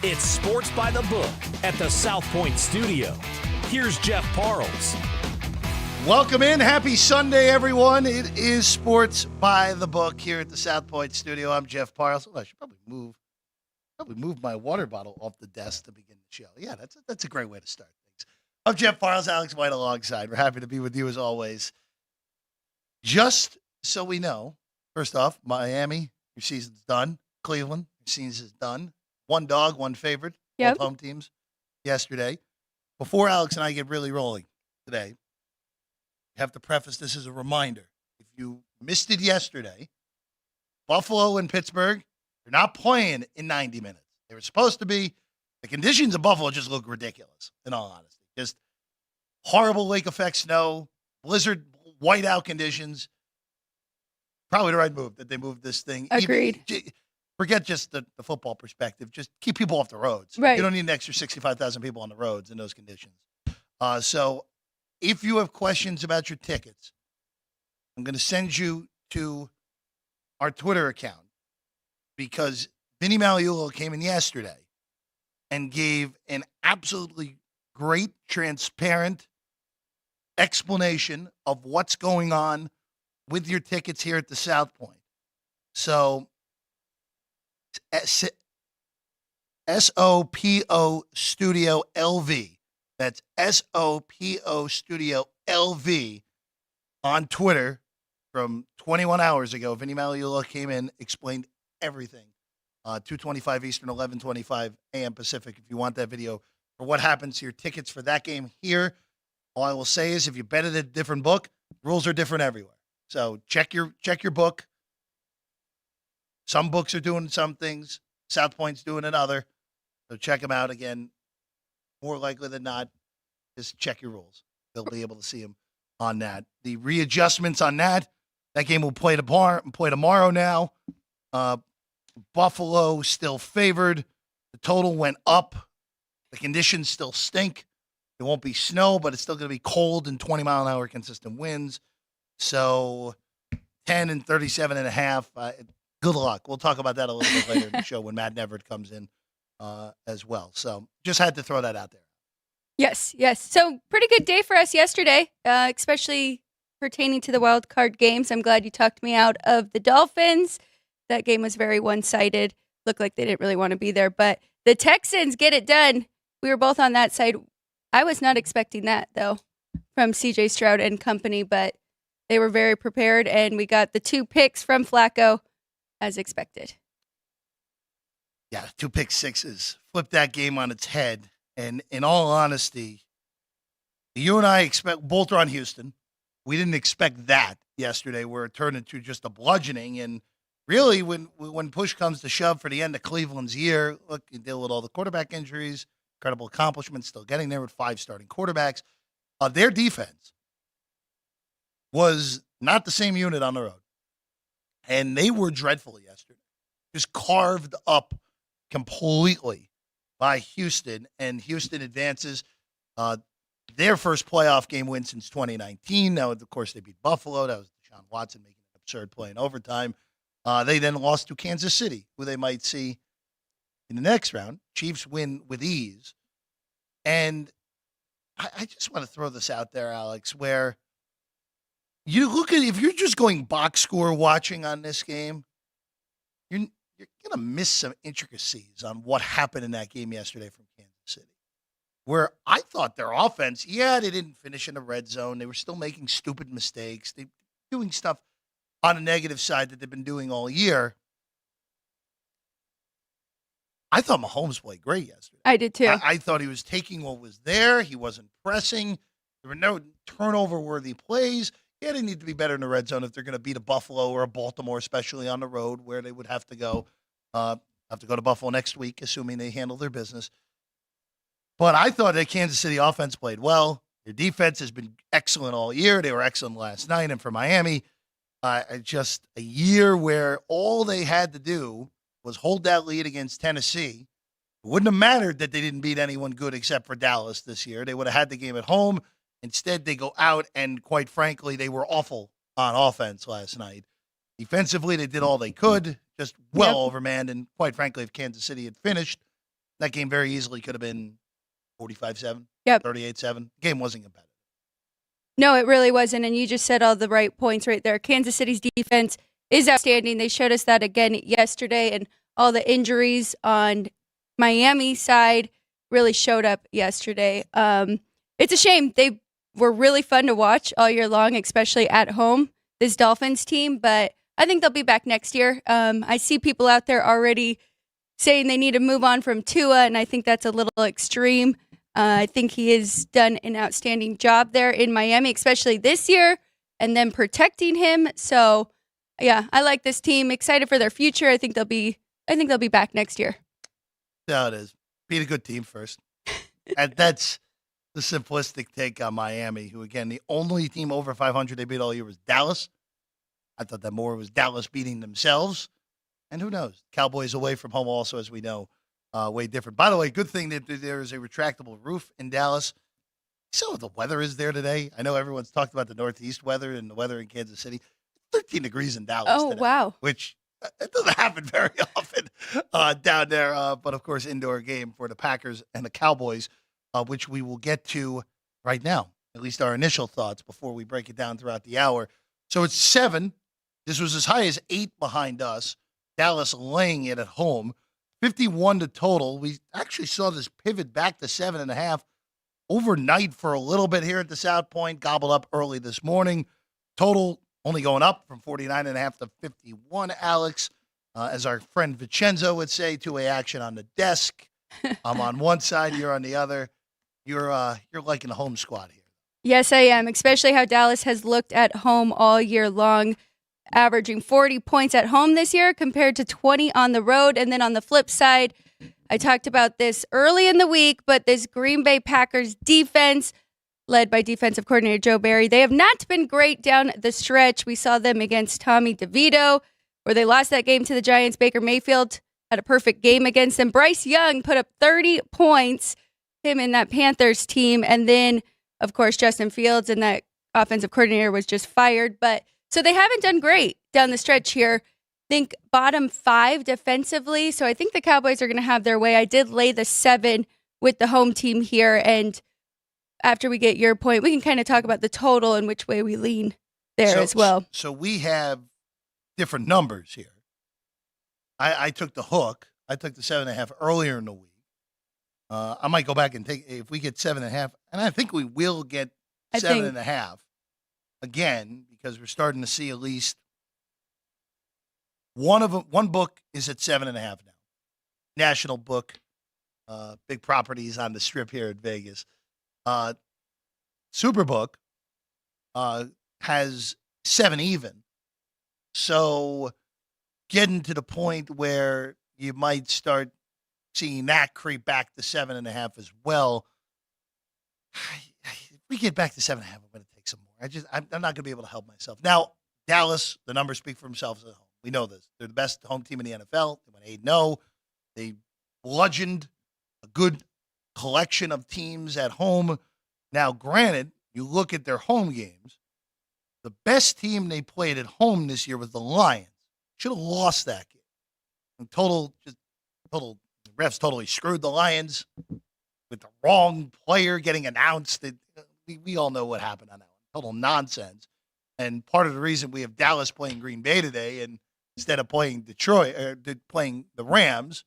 It's Sports by the Book at the South Point Studio. Here's Jeff Parles. Welcome in. Happy Sunday, everyone. It is Sports by the Book here at the South Point Studio. I'm Jeff Parles. Oh, I should probably move my water bottle off the desk to begin the show. Yeah, that's a great way to start things. I'm Jeff Parles, Alex White alongside. We're happy to be with you as always. Just so we know, first off, Miami, your season's done. Cleveland, your season's done. One dog, one favorite. Yep. Both home teams yesterday. Before Alex and I get really rolling today, I have to preface this as a reminder. If you missed it yesterday, Buffalo and Pittsburgh, they're not playing in 90 minutes. They were supposed to be. The conditions of Buffalo just look ridiculous, in all honesty. Just horrible lake effect snow, blizzard, whiteout conditions. Probably the right move that they moved this thing. Agreed. Forget just the football perspective. Just keep people off the roads. Right. You don't need an extra 65,000 people on the roads in those conditions. So if you have questions about your tickets, I'm going to send you to our Twitter account because Vinny Magliulo came in yesterday and gave an absolutely great, transparent explanation of what's going on with your tickets here at the South Point. So SOPO Studio LV. That's SOPO Studio LV on Twitter from 21 hours ago. Vinny Magliulo came in, explained everything. 2:25 Eastern, 11:25 a.m. Pacific. If you want that video for what happens to your tickets for that game here, all I will say is if you bet at a different book, rules are different everywhere. So check your book. Some books are doing some things. South Point's doing another. So check them out again. More likely than not, just check your rules. They'll be able to see them on that. The readjustments on that game will play tomorrow now. Buffalo still favored. The total went up. The conditions still stink. It won't be snow, but it's still going to be cold and 20-mile-an-hour consistent winds. So 10 and 37.5. Good luck. We'll talk about that a little bit later in the show when Matt Neverett comes in as well. So just had to throw that out there. Yes. So pretty good day for us yesterday, especially pertaining to the wild card games. I'm glad you talked me out of the Dolphins. That game was very one-sided. Looked like they didn't really want to be there, but the Texans get it done. We were both on that side. I was not expecting that, though, from C.J. Stroud and company, but they were very prepared, and we got the 2 picks from Flacco as expected. Yeah, 2 pick sixes. Flip that game on its head. And in all honesty, you and I both are on Houston. We didn't expect that yesterday where it turned into just a bludgeoning. And really, when push comes to shove for the end of Cleveland's year, look, you deal with all the quarterback injuries, incredible accomplishments, still getting there with 5 starting quarterbacks. Their defense was not the same unit on the road. And they were dreadful yesterday. Just carved up completely by Houston. And Houston advances their first playoff game win since 2019. Now, of course, they beat Buffalo. That was Deshaun Watson making an absurd play in overtime. They then lost to Kansas City, who they might see in the next round. Chiefs win with ease. And I just want to throw this out there, Alex, where you look at, if you're just going box score watching on this game, you're going to miss some intricacies on what happened in that game yesterday from Kansas City, where I thought their offense, they didn't finish in the red zone. They were still making stupid mistakes. They were doing stuff on a negative side that they've been doing all year. I thought Mahomes played great yesterday. I did too. I thought he was taking what was there. He wasn't pressing. There were no turnover-worthy plays. Yeah, they need to be better in the red zone if they're going to beat a Buffalo or a Baltimore, especially on the road, where they would have to go to Buffalo next week, assuming they handle their business. But I thought that Kansas City offense played well. Their defense has been excellent all year. They were excellent last night. And for Miami, just a year where all they had to do was hold that lead against Tennessee. It wouldn't have mattered that they didn't beat anyone good except for Dallas this year. They would have had the game at home. Instead, they go out, and quite frankly, they were awful on offense last night. Defensively, they did all they could, just overmanned. And quite frankly, if Kansas City had finished, That game very easily could have been 45-7, Yep. 38-7. Game wasn't competitive. No, it really wasn't. And you just said all the right points right there. Kansas City's defense is outstanding. They showed us that again yesterday, and all the injuries on Miami's side really showed up yesterday. It's a shame. They were really fun to watch all year long, especially at home, this Dolphins team, but I think they'll be back next year. I see people out there already saying they need to move on from Tua, and I think that's a little extreme. I think he has done an outstanding job there in Miami, especially this year, and then protecting him. So, yeah, I like this team. Excited for their future. I think they'll be back next year. Yeah, it is. Beat a good team first. And that's the simplistic take on Miami, who, again, the only team over 500 they beat all year was Dallas. I thought that more was Dallas beating themselves. And who knows? Cowboys away from home also, as we know, way different. By the way, good thing that there is a retractable roof in Dallas. So the weather is there today. I know everyone's talked about the Northeast weather and the weather in Kansas City. 13 degrees in Dallas today, Wow. which it doesn't happen very often down there. But, of course, indoor game for the Packers and the Cowboys, which we will get to right now, at least our initial thoughts before we break it down throughout the hour. So it's 7. This was as high as 8 behind us. Dallas laying it at home. 51 to total. We actually saw this pivot back to 7.5 overnight for a little bit here at the South Point. Gobbled up early this morning. Total only going up from 49.5 to 51, Alex. As our friend Vincenzo would say, two-way action on the desk. I'm on one side, you're on the other. You're liking the home squad here. Yes, I am, especially how Dallas has looked at home all year long, averaging 40 points at home this year compared to 20 on the road. And then on the flip side, I talked about this early in the week, but this Green Bay Packers defense, led by defensive coordinator Joe Barry, they have not been great down the stretch. We saw them against Tommy DeVito, where they lost that game to the Giants. Baker Mayfield had a perfect game against them. Bryce Young put up 30 points, him in that Panthers team. And then, of course, Justin Fields and that offensive coordinator was just fired. But so they haven't done great down the stretch here. I think bottom 5 defensively. So I think the Cowboys are going to have their way. I did lay the 7 with the home team here. And after we get your point, we can kind of talk about the total and which way we lean there as well. So we have different numbers here. I took the hook. I took the 7.5 earlier in the week. I might go back and take, if we get 7.5, and I think we will get 7.5 again, because we're starting to see at least one of them. One book is at 7.5 now. National book, big properties on the strip here at Vegas. Superbook has 7 even. So getting to the point where you might start seeing that creep back to 7.5 as well. If we get back to 7.5, I'm going to take some more. I'm not going to be able to help myself. Now, Dallas, the numbers speak for themselves at home. We know this. They're the best home team in the NFL. They went 8-0. They bludgeoned a good collection of teams at home. Now, granted, you look at their home games, the best team they played at home this year was the Lions. Should have lost that game. And total, the refs totally screwed the Lions with the wrong player getting announced. We all know what happened on that one. Total nonsense. And part of the reason we have Dallas playing Green Bay today, and instead of playing Detroit, or playing the Rams,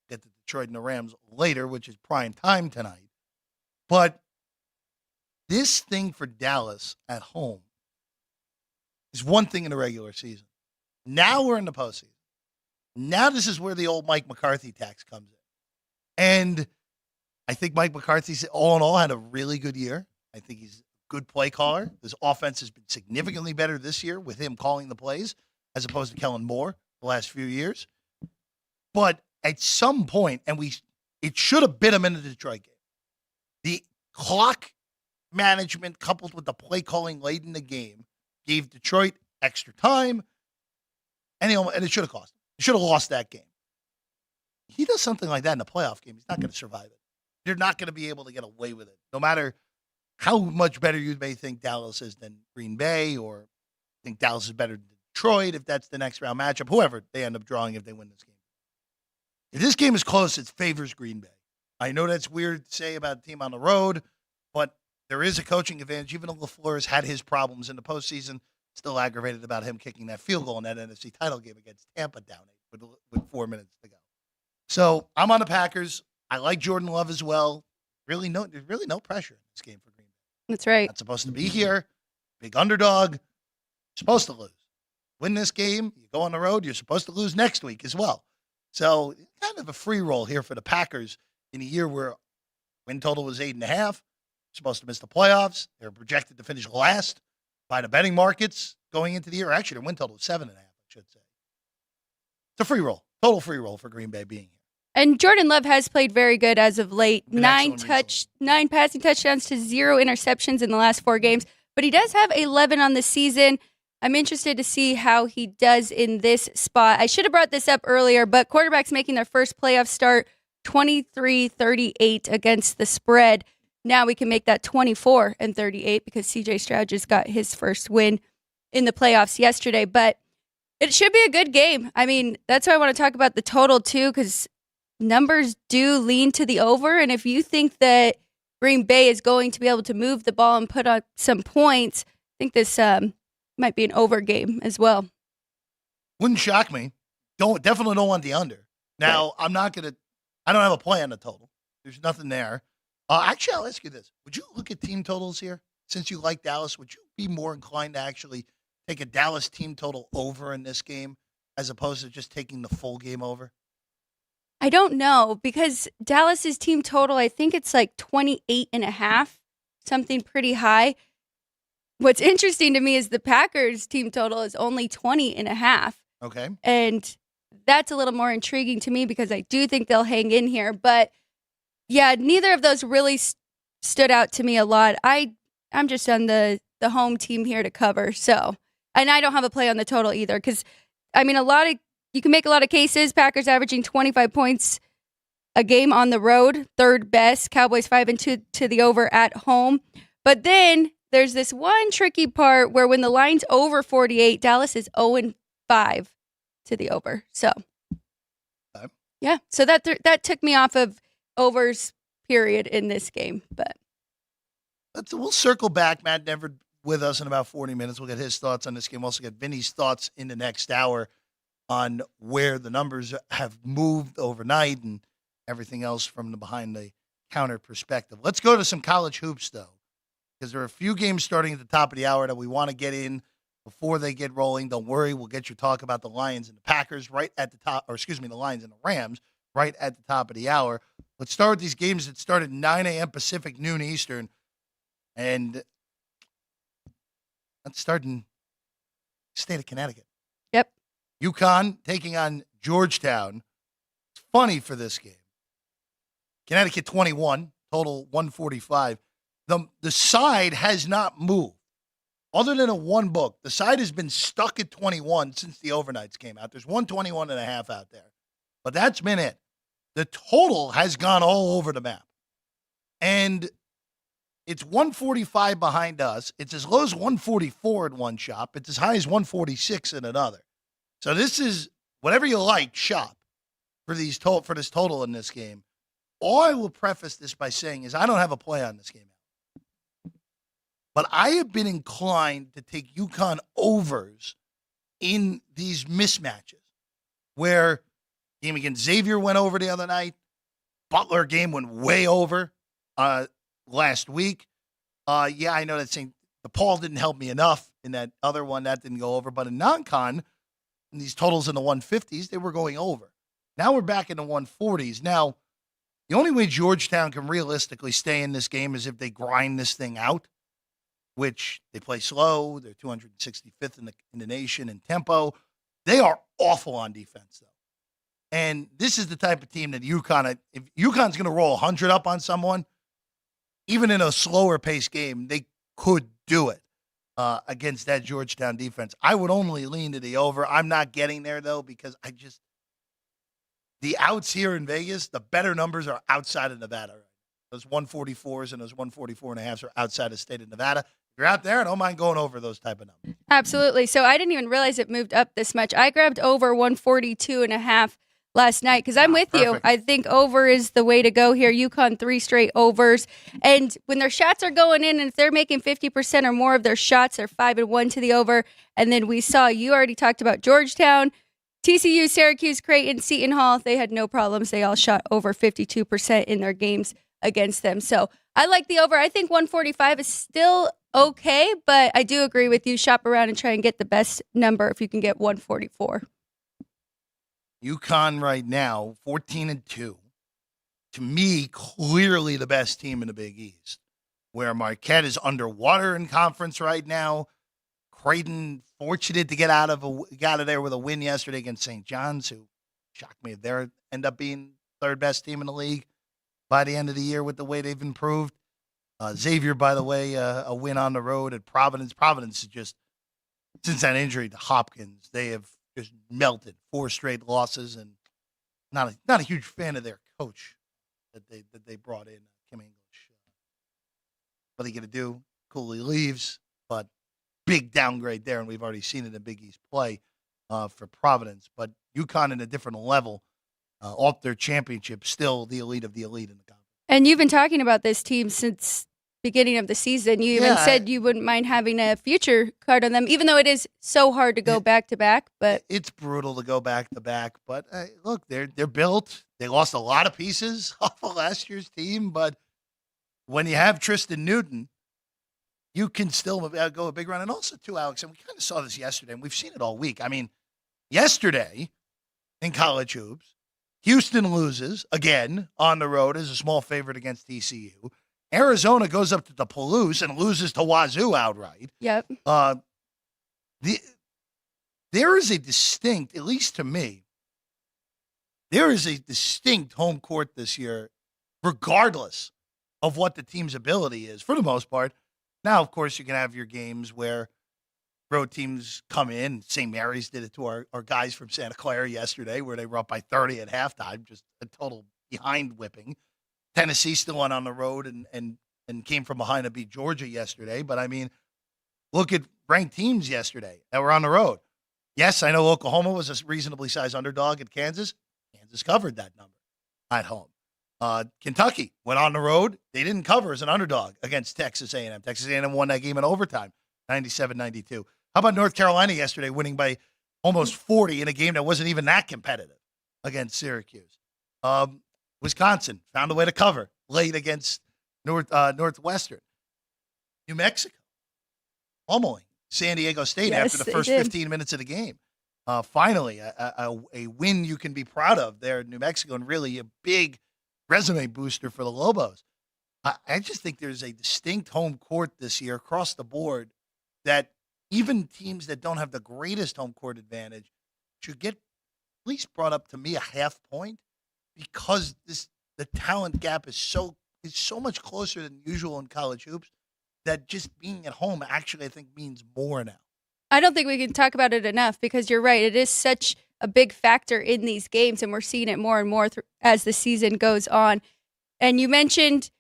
get to Detroit and the Rams later, which is prime time tonight. But this thing for Dallas at home is one thing in the regular season. Now we're in the postseason. Now this is where the old Mike McCarthy tax comes in. And I think Mike McCarthy, all in all, had a really good year. I think he's a good play caller. His offense has been significantly better this year with him calling the plays as opposed to Kellen Moore the last few years. But at some point, it should have bit him in the Detroit game. The clock management coupled with the play calling late in the game gave Detroit extra time, and it should have cost him. He should have lost that game. He does something like that in a playoff game, he's not going to survive it. You're not going to be able to get away with it, no matter how much better you may think Dallas is than Green Bay, or think Dallas is better than Detroit if that's the next round matchup, whoever they end up drawing if they win this game. If this game is close, it favors Green Bay. I know that's weird to say about a team on the road, but there is a coaching advantage. Even though LaFleur has had his problems in the postseason, still aggravated about him kicking that field goal in that NFC title game against Tampa down 8 with 4 minutes to go. So I'm on the Packers. I like Jordan Love as well. There's really no pressure in this game for Green Bay. That's right. Not supposed to be here. Big underdog. Supposed to lose. Win this game, you go on the road, you're supposed to lose next week as well. So kind of a free roll here for the Packers in a year where win total was 8.5. Supposed to miss the playoffs. They're projected to finish last by the betting markets going into the year. Actually, their win total was 7.5, I should say. It's a free roll. Total free roll for Green Bay being here. And Jordan Love has played very good as of late. Been 9 excellent passing touchdowns to 0 interceptions in the last 4 games. But he does have 11 on the season. I'm interested to see how he does in this spot. I should have brought this up earlier, but quarterbacks making their first playoff start 23-38 against the spread. Now we can make that 24-38 because CJ Stroud just got his first win in the playoffs yesterday. But it should be a good game. I mean, that's why I want to talk about the total too, because numbers do lean to the over. And if you think that Green Bay is going to be able to move the ball and put up some points, I think this might be an over game as well. Wouldn't shock me. Definitely don't want the under. Now, right. I don't have a play on the total. There's nothing there. Actually, I'll ask you this. Would you look at team totals here? Since you like Dallas, would you be more inclined to actually take a Dallas team total over in this game as opposed to just taking the full game over? I don't know, because Dallas's team total, I think it's like 28.5, something pretty high. What's interesting to me is the Packers team total is only 20.5. Okay. And that's a little more intriguing to me because I do think they'll hang in here. But yeah, neither of those really stood out to me a lot. I'm just on the home team here to cover. So, and I don't have a play on the total either because, I mean, you can make a lot of cases. Packers averaging 25 points a game on the road, third best. Cowboys 5-2 to the over at home. But then there's this one tricky part where when the line's over 48, Dallas is 0-5 to the over. So, yeah. So that took me off of overs, period, in this game. But we'll circle back. Matt Neverd with us in about 40 minutes. We'll get his thoughts on this game. We'll also get Vinny's thoughts in the next hour on where the numbers have moved overnight and everything else from the behind the counter perspective. Let's go to some college hoops, though, because there are a few games starting at the top of the hour that we want to get in before they get rolling. Don't worry, we'll get you talk about the Lions and the Packers right at the top, the Lions and the Rams right at the top of the hour. Let's start with these games that start at 9 a.m. Pacific, noon Eastern. And let's start in the state of Connecticut. Yep. UConn taking on Georgetown. It's funny for this game. Connecticut 21, total 145. The side has not moved. Other than a one book, the side has been stuck at 21 since the overnights came out. There's 121.5 out there. But that's been it. The total has gone all over the map. And it's 145 behind us. It's as low as 144 in one shop. It's as high as 146 in another. So this is, whatever you like, shop for this total in this game. All I will preface this by saying is I don't have a play on this game. But I have been inclined to take UConn overs in these mismatches where game against Xavier went over the other night. Butler game went way over last week. Yeah, I know that St. Paul didn't help me enough in that other one. That didn't go over. But in non-con, in these totals in the 150s, they were going over. Now we're back in the 140s. Now, the only way Georgetown can realistically stay in this game is if they grind this thing out, which they play slow. They're 265th in the nation in tempo. They are awful on defense, though. And this is the type of team that UConn, if UConn's going to roll 100 up on someone, even in a slower paced game, they could do it against that Georgetown defense. I would only lean to the over. I'm not getting there, though, because the outs here in Vegas, the better numbers are outside of Nevada. Right? Those 144s and those 144.5s are outside of the state of Nevada. If you're out there, I don't mind going over those type of numbers. Absolutely. So I didn't even realize it moved up this much. I grabbed over 142.5 last night because I'm with you. Perfect. I think over is the way to go here. UConn 3 straight overs. And when their shots are going in and if they're making 50% or more of their shots, they're 5-1 to the over. And then we saw, you already talked about Georgetown, TCU, Syracuse, Creighton, Seton Hall. They had no problems. They all shot over 52% in their games against them. So I like the over. I think 145 is still okay, but I do agree with you. Shop around and try and get the best number if you can get 144. UConn right now, 14-2. To me, clearly the best team in the Big East. Where Marquette is underwater in conference right now. Creighton fortunate to get out of there with a win yesterday against St. John's, who shocked me. They end up being third best team in the league by the end of the year with the way they've improved. Xavier, by the way, a win on the road at Providence. Providence is just, since that injury to Hopkins, they have just melted. 4 straight losses, and not a huge fan of their coach that they brought in, Kim English. What are you going to do? Cooley leaves, but big downgrade there, and we've already seen it in Big East play for Providence. But UConn in a different level, off their championship, still the elite of the elite in the conference. And you've been talking about this team since beginning of the season. You even said you wouldn't mind having a future card on them, even though it is so hard to go back to back. But it's brutal to go back to back. But look, they're built. They lost a lot of pieces off of last year's team, but when you have Tristan Newton, you can still go a big run. And also, too, Alex, and we kind of saw this yesterday, and we've seen it all week. I mean, yesterday in college hoops, Houston loses again on the road as a small favorite against TCU. Arizona goes up to the Palouse and loses to Wazoo outright. Yep. There is a distinct, at least to me, there is a distinct home court this year, regardless of what the team's ability is, for the most part. Now, of course, you can have your games where road teams come in. St. Mary's did it to our guys from Santa Clara yesterday, where they were up by 30 at halftime, just a total behind whipping. Tennessee still went on the road and came from behind to beat Georgia yesterday. But, I mean, look at ranked teams yesterday that were on the road. Yes, I know Oklahoma was a reasonably sized underdog at Kansas. Kansas covered that number at home. Kentucky went on the road. They didn't cover as an underdog against Texas A&M. Texas A&M won that game in overtime, 97-92. How about North Carolina yesterday winning by almost 40 in a game that wasn't even that competitive against Syracuse? Wisconsin found a way to cover late against Northwestern. New Mexico pummeling San Diego State after the first 15 minutes of the game. Finally, a win you can be proud of there in New Mexico, and really a big resume booster for the Lobos. I just think there's a distinct home court this year across the board that even teams that don't have the greatest home court advantage should get at least brought up to me a half point, because the talent gap is so much closer than usual in college hoops that just being at home actually I think means more now. I don't think we can talk about it enough, because you're right. It is such a big factor in these games, and we're seeing it more and more as the season goes on. And you mentioned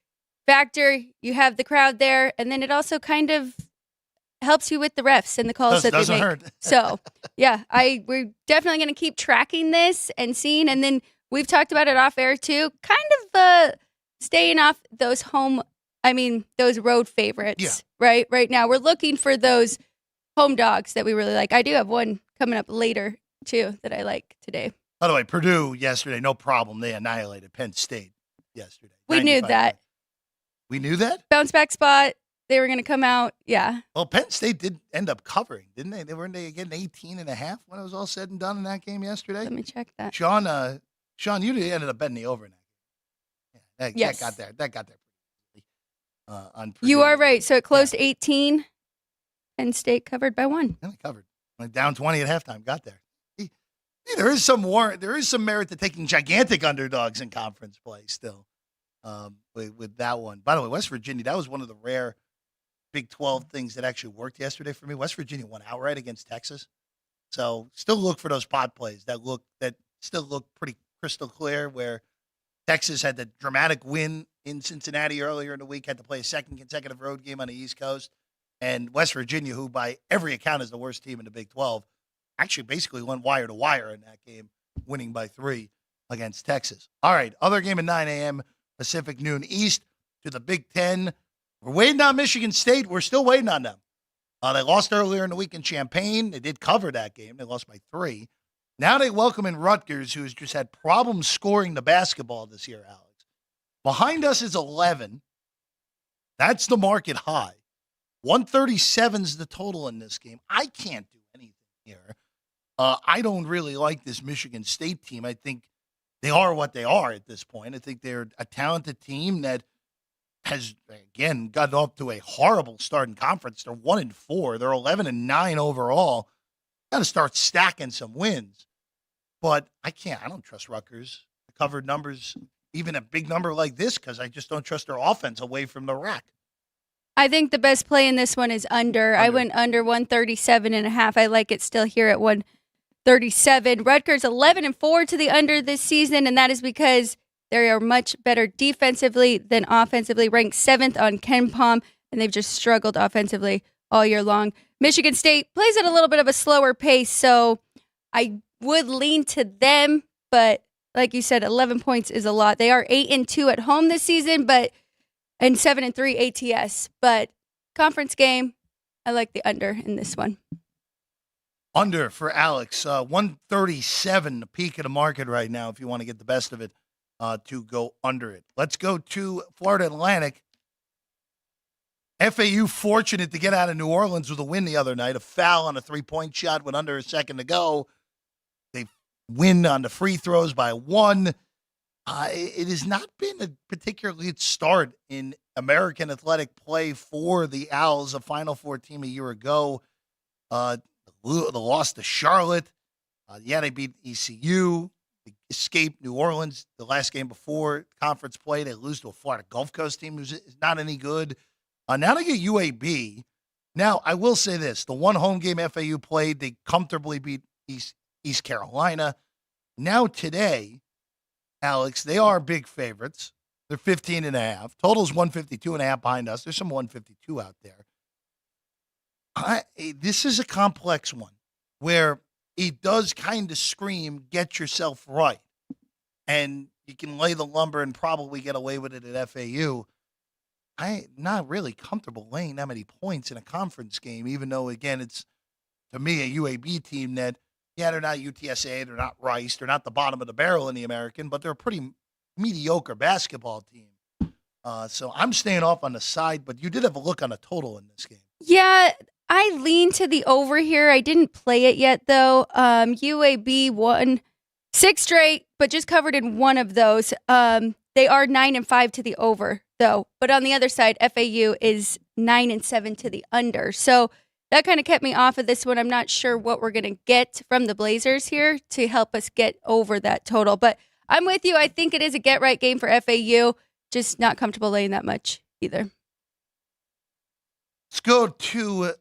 factor, you have the crowd there, and then it also kind of helps you with the refs and the calls that they make. Hurt. So, yeah, we're definitely going to keep tracking this and seeing. And then we've talked about it off air too, kind of staying off those road favorites, right? Right now, we're looking for those home dogs that we really like. I do have one coming up later too that I like today. By the way, Purdue yesterday, no problem. They annihilated Penn State yesterday. We knew that. We knew that? Bounce back spot. They were going to come out. Yeah. Well, Penn State did end up covering, didn't they? Weren't they getting 18.5 when it was all said and done in that game yesterday? Let me check that. Sean, you ended up betting the over in that game. Yes. That got there. On Purdue. You are right. So it closed 18. Penn State covered by 1. Yeah, they covered. Went down 20 at halftime. Got there. There is some merit to taking gigantic underdogs in conference play still with that one. By the way, West Virginia, that was one of the rare Big 12 things that actually worked yesterday for me. West Virginia won outright against Texas. So still look for those pod plays that still look pretty crystal clear, where Texas had the dramatic win in Cincinnati earlier in the week, had to play a second consecutive road game on the East Coast. And West Virginia, who by every account is the worst team in the Big 12, actually basically went wire to wire in that game, winning by 3 against Texas. All right, other game at 9 a.m. Pacific, noon East to the Big Ten. We're waiting on Michigan State. We're still waiting on them. They lost earlier in the week in Champaign. They did cover that game. They lost by 3. Now they welcome in Rutgers, who's just had problems scoring the basketball this year, Alex. Behind us is 11. That's the market high. 137 is the total in this game. I can't do anything here. I don't really like this Michigan State team. I think they are what they are at this point. I think they're a talented team that has, again, gotten off to a horrible start in conference. They're 1-4. They're 11-9 overall. Got to start stacking some wins. But I don't trust Rutgers. The covered numbers, even a big number like this, because I just don't trust their offense away from the rack. I think the best play in this one is under. I went under 137.5. I like it still here at 137. Rutgers 11-4 to the under this season, and that is because they are much better defensively than offensively, ranked 7th on KenPom, and they've just struggled offensively all year long. Michigan State plays at a little bit of a slower pace, so I would lean to them, but like you said, 11 points is a lot. They are 8-2 at home this season, and 7-3 ATS. But conference game, I like the under in this one. Under for Alex, 137, the peak of the market right now, if you want to get the best of it, to go under it. Let's go to Florida Atlantic. FAU fortunate to get out of New Orleans with a win the other night. A foul on a 3-point shot with under a second to go. They win on the free throws by 1. It has not been a particularly good start in American athletic play for the Owls, a Final Four team a year ago. The loss to Charlotte. They beat ECU. They escaped New Orleans the last game before conference play. They lose to a Florida Gulf Coast team who's not any good. Now they get UAB. Now, I will say this. The one home game FAU played, they comfortably beat East Carolina. Now today, Alex, they are big favorites. They're 15.5. Total's 152.5 behind us. There's some 152 out there. This is a complex one where it does kind of scream, get yourself right. And you can lay the lumber and probably get away with it at FAU. I'm not really comfortable laying that many points in a conference game, even though, again, it's, to me, a UAB team that, they're not UTSA, they're not Rice, they're not the bottom of the barrel in the American, but they're a pretty mediocre basketball team. So I'm staying off on the side, but you did have a look on a total in this game. Yeah, I lean to the over here. I didn't play it yet, though. UAB won 6 straight, but just covered in one of those. They are 9-5 to the over, though. But on the other side, FAU is 9-7 to the under. So that kind of kept me off of this one. I'm not sure what we're going to get from the Blazers here to help us get over that total. But I'm with you. I think it is a get-right game for FAU. Just not comfortable laying that much either. Let's go to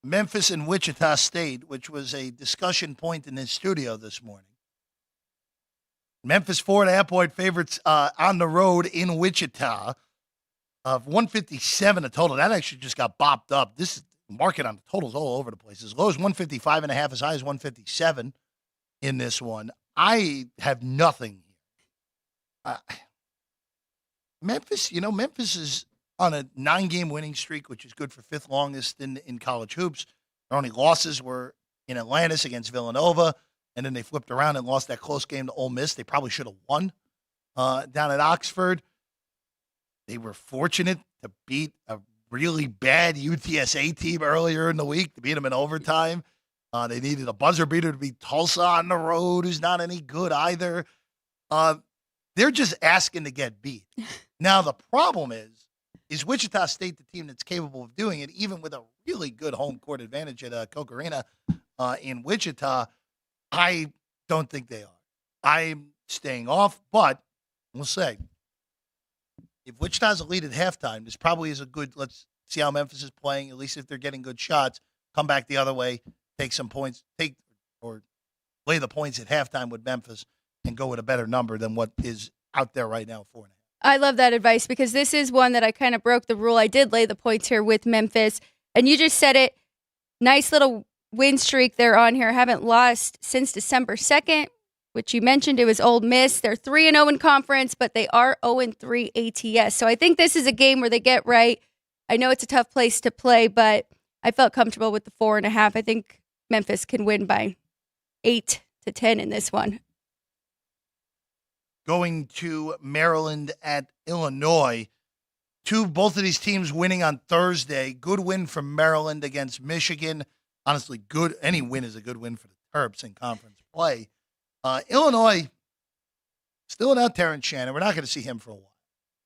Memphis and Wichita State, which was a discussion point in this studio this morning. Memphis 4.5-point favorites on the road in Wichita of 157 a total. That actually just got bopped up. This is market on the totals all over the place. As low as 155.5, as high as 157 in this one. I have nothing here. Memphis is on a 9-game winning streak, which is good for 5th longest in college hoops. Their only losses were in Atlantis against Villanova, and then they flipped around and lost that close game to Ole Miss. They probably should have won down at Oxford. They were fortunate to beat a really bad UTSA team earlier in the week, to beat them in overtime. They needed a buzzer beater to beat Tulsa on the road, who's not any good either. They're just asking to get beat. Now, the problem is Wichita State the team that's capable of doing it, even with a really good home court advantage at Koch Arena in Wichita? I don't think they are. I'm staying off, but we'll say, if Wichita's a lead at halftime, this probably is a good, let's see how Memphis is playing, at least if they're getting good shots, come back the other way, take some points, or lay the points at halftime with Memphis and go with a better number than what is out there right now, 4.5. I love that advice because this is one that I kind of broke the rule. I did lay the points here with Memphis, and you just said it. Nice little win streak they're on here. Haven't lost since December 2nd. which you mentioned, it was Ole Miss. They're 3-0 in conference, but they are 0-3 ATS. So I think this is a game where they get right. I know it's a tough place to play, but I felt comfortable with the 4.5. I think Memphis can win by 8-10 in this one. Going to Maryland at Illinois. Both of these teams winning on Thursday. Good win from Maryland against Michigan. Honestly, good. Any win is a good win for the Terps in conference play. Illinois, still without Terrence Shannon. We're not going to see him for a while.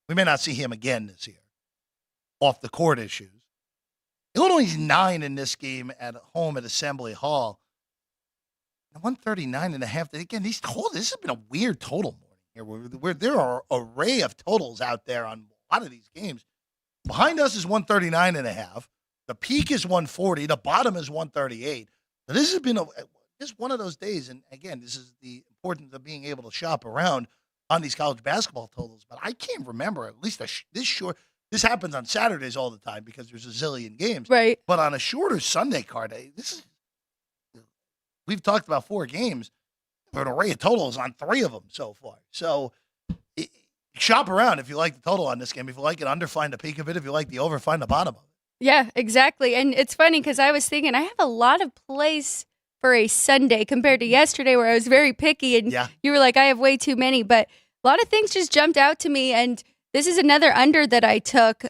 We may not see him again this year. Off the court issues. Illinois is 9 in this game at home at Assembly Hall. 139.5. Again, this has been a weird total morning here. Where there are an array of totals out there on a lot of these games. Behind us is 139.5. The peak is 140. The bottom is 138. So this has been just one of those days. And again, this is the importance of being able to shop around on these college basketball totals. But I can't remember, at least this short. This happens on Saturdays all the time because there's a zillion games. Right. But on a shorter Sunday card, we've talked about 4 games. An array of totals on 3 of them so far. So shop around if you like the total on this game. If you like it under, find the peak of it. If you like the over, find the bottom of it. Yeah, exactly. And it's funny because I was thinking I have a lot of plays for a Sunday compared to yesterday where I was very picky and you were like, I have way too many. But a lot of things just jumped out to me. And this is another under that I took.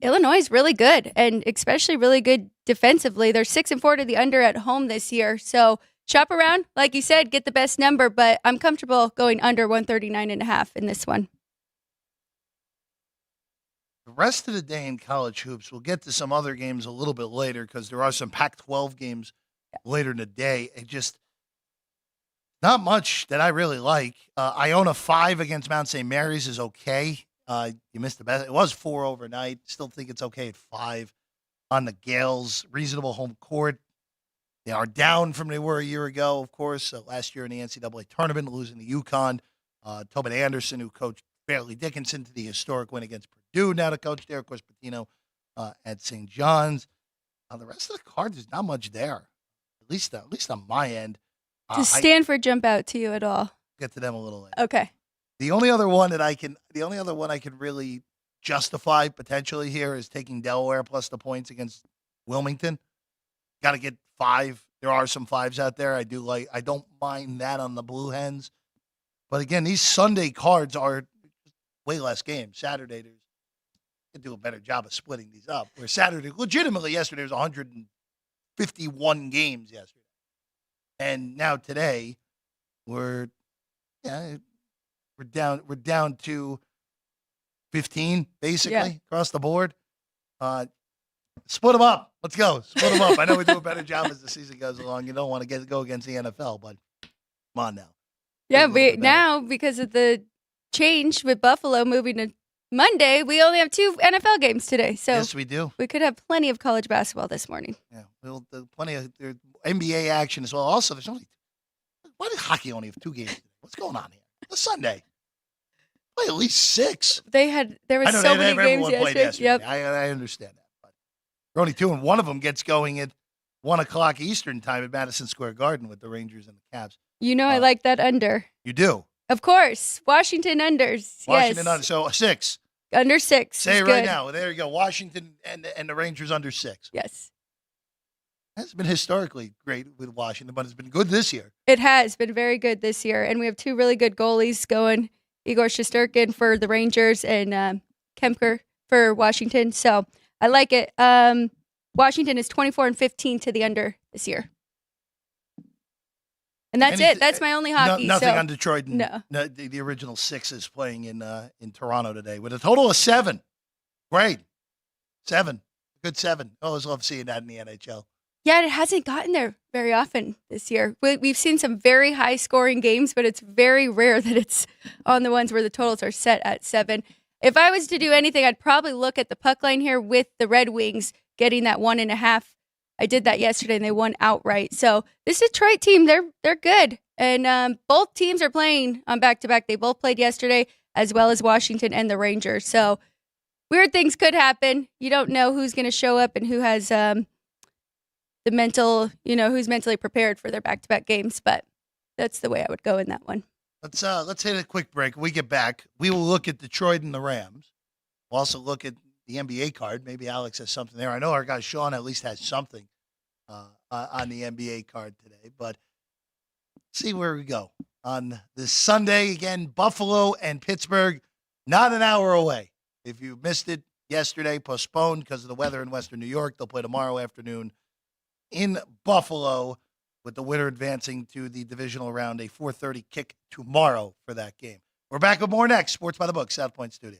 Illinois is really good and especially really good defensively. They're 6-4 to the under at home this year. So shop around, like you said, get the best number, but I'm comfortable going under 139.5 in this one. The rest of the day in college hoops, we'll get to some other games a little bit later because there are some Pac-12 games later in the day. It just not much that I really like. Iona 5 against Mount St. Mary's is okay. You missed the best. It was 4 overnight. Still think it's okay at 5 on the Gales. Reasonable home court. They are down from they were a year ago, of course. Last year in the NCAA tournament, losing to UConn. Tobin Anderson, who coached Fairleigh Dickinson to the historic win against Purdue, now to coach there. Of course, Patino at St. John's. The rest of the card, there's not much there, at least on my end. Does Stanford jump out to you at all? Get to them a little later. Okay. The only other one I can really justify potentially here is taking Delaware plus the points against Wilmington. Got to get 5. There are some 5s out there. I don't mind that on the Blue Hens. But again, these Sunday cards are way less games. Saturday, you can do a better job of splitting these up. Where Saturday, legitimately yesterday was 151 games yesterday. And now today, we're down to 15 basically across the board. Split them up. Let's go. Split them up. I know we do a better job as the season goes along. You don't want to go against the NFL, but come on now. Yeah, now because of the change with Buffalo moving to Monday, we only have 2 NFL games today. So yes, we do. We could have plenty of college basketball this morning. Yeah, plenty of NBA action as well. Also, why did hockey only have 2 games today? What's going on here? It's Sunday. Play at least 6. There were so many games yesterday. Yep. I understand that. But there are only 2, and one of them gets going at 1 o'clock Eastern time at Madison Square Garden with the Rangers and the Caps. I like that under. You do? Of course. Washington unders. Washington under. So 6. Under 6. Say it right now. There you go. Washington and the Rangers under 6. Yes. That's been historically great with Washington, but it's been good this year. It has been very good this year. And we have 2 really good goalies going. Igor Shesterkin for the Rangers and Kemper for Washington. So I like it. Washington is 24-15 to the under this year. And that's it. That's my only hockey. Nothing on Detroit. No. The original 6 is playing in Toronto today with a total of 7. Great. 7. Good 7. Always love seeing that in the NHL. Yeah, it hasn't gotten there very often this year. We've seen some very high-scoring games, but it's very rare that it's on the ones where the totals are set at 7. If I was to do anything, I'd probably look at the puck line here with the Red Wings getting that 1.5. I did that yesterday, and they won outright. So this Detroit team, they're good. And both teams are playing on back-to-back. They both played yesterday, as well as Washington and the Rangers. So weird things could happen. You don't know who's going to show up and who has who's mentally prepared for their back-to-back games. But That's the way I would go in that one. Let's hit a quick break. When we get back, we will look at Detroit and the Rams. We'll also look at the NBA card. Maybe Alex has something there. I know our guy Sean at least has something on the NBA card today. But see where we go on this Sunday. Again, Buffalo and Pittsburgh, not an hour away. If you missed it yesterday, postponed because of the weather in Western New York. They'll play tomorrow afternoon in Buffalo, with the winner advancing to the divisional round, a 4:30 kick tomorrow for that game. We're back with more next. Sports by the Book, South Point Studio.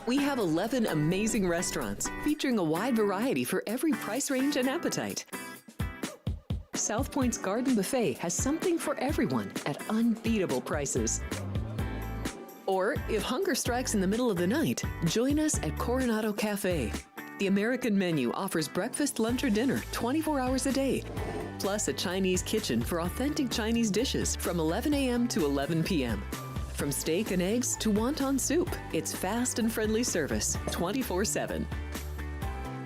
We have 11 amazing restaurants featuring a wide variety for every price range and appetite. South Point's Garden Buffet has something for everyone at unbeatable prices. Or, if hunger strikes in the middle of the night, join us at Coronado Cafe. The American menu offers breakfast, lunch, or dinner 24 hours a day, plus a Chinese kitchen for authentic Chinese dishes from 11 a.m. to 11 p.m. From steak and eggs to wonton soup, it's fast and friendly service 24/7.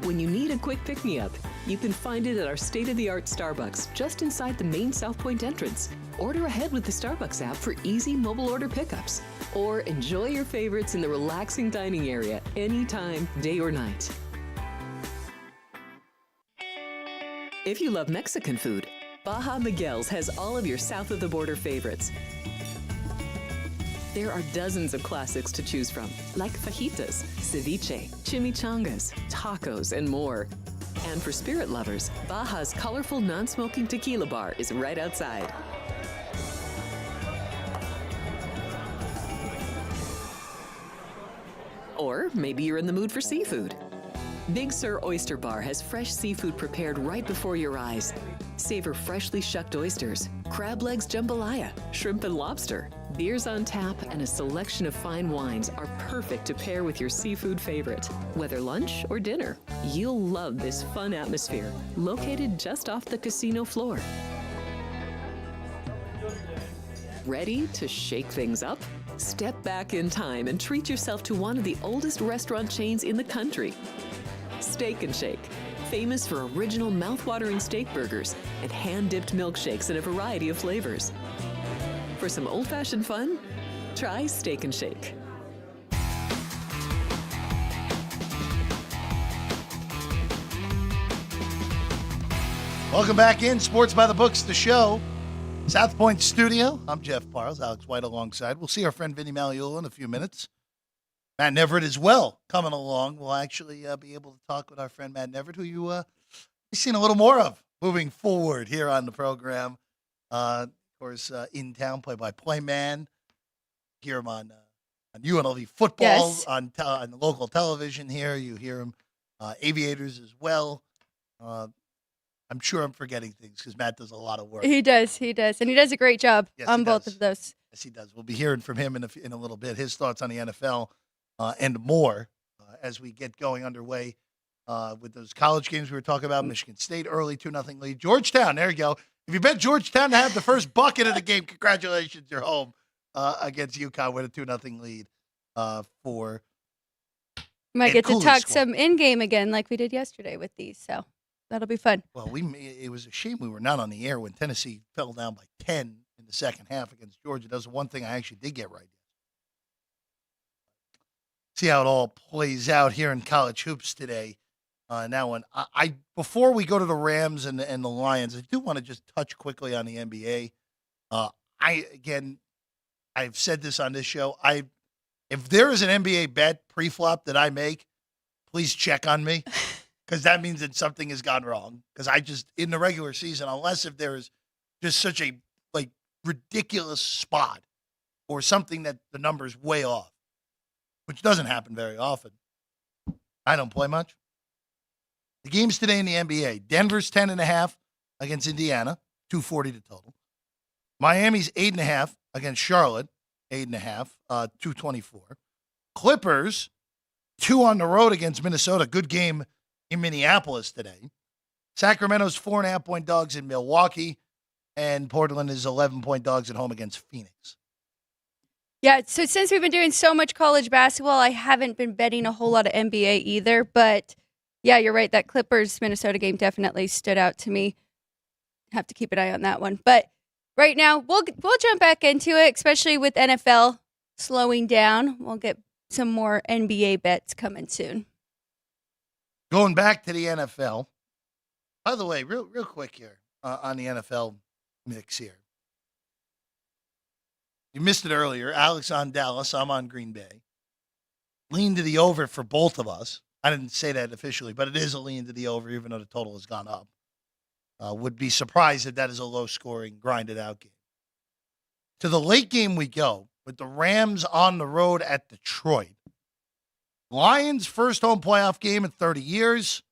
When you need a quick pick-me-up, you can find it at our state-of-the-art Starbucks just inside the main South Point entrance. Order ahead with the Starbucks app for easy mobile order pickups. Or enjoy your favorites in the relaxing dining area anytime, day or night. If you love Mexican food, Baja Miguel's has all of your south of the border favorites. There are dozens of classics to choose from, like fajitas, ceviche, chimichangas, tacos, and more. And for spirit lovers, Baja's colorful non-smoking tequila bar is right outside. Or maybe you're in the mood for seafood. Big Sur Oyster Bar has fresh seafood prepared right before your eyes. Savor freshly shucked oysters, crab legs jambalaya, shrimp and lobster. Beers on tap and a selection of fine wines are perfect to pair with your seafood favorite. Whether lunch or dinner, you'll love this fun atmosphere, located just off the casino floor. Ready to shake things up? Step back in time and treat yourself to one of the oldest restaurant chains in the country. Steak and Shake, famous for original mouth-watering steak burgers and hand-dipped milkshakes in a variety of flavors. For some old-fashioned fun, try Steak and Shake. Welcome back in Sports by the Books, the show. South Point Studio. I'm Jeff Parles, Alex White alongside. We'll see our friend Vinny Magliulo in a few minutes. Matt Neverett as well coming along. We'll actually be able to talk with our friend Matt Neverett, who you've seen a little more of moving forward here on the program. Of course, in town, play-by-play man. Hear him on UNLV football, Yes. on the local television here. You hear him, Aviators as well. I'm sure I'm forgetting things because Matt does a lot of work. He does. And he does a great job Yes, on he both does. of those. Yes, he does. We'll be hearing from him in a little bit. His thoughts on the NFL and more as we get going underway with those college games we were talking about. Michigan State early 2-0 lead. Georgetown, there you go. If you bet Georgetown to have the first bucket of the game, congratulations, you're home against UConn with a 2-0 lead for. Might and get to Cooley's talk squad. some in-game again like we did yesterday with these, so that'll be fun. Well, it was a shame we were not on the air when Tennessee fell down by 10 in the second half against Georgia. That's one thing I actually did get right. See how it all plays out here in college hoops today. Now, I before we go to the Rams and the Lions, I do want to just touch quickly on the NBA. I've said this on this show. If there is an NBA bet pre-flop that I make, please check on me because that means that something has gone wrong. Because in the regular season, unless if there is just such a ridiculous spot or something that the number's way off, which doesn't happen very often, I don't play much. The games today in the NBA: Denver's 10.5 against Indiana, 240 to total. Miami's 8.5 against Charlotte, 8.5, 224. Clippers 2 on the road against Minnesota. Good game in Minneapolis today. Sacramento's 4.5-point dogs in Milwaukee, and Portland is 11-point dogs at home against Phoenix. Yeah, so since we've been doing so much college basketball, I haven't been betting a whole lot of NBA either. But yeah, you're right. That Clippers-Minnesota game definitely stood out to me. Have to keep an eye on that one. But right now. We'll jump back into it, especially with NFL slowing down. We'll get some more NBA bets coming soon. Going back to the NFL. By the way, real quick here on the NFL mix here. You missed it earlier. Alex on Dallas. I'm on Green Bay. Lean to the over for both of us. I didn't say that officially, but it is a lean to the over, even though the total has gone up. Would be surprised if that is a low-scoring, grinded-out game. To the late game we go with the Rams on the road at Detroit. Lions' first home playoff game in 30 years,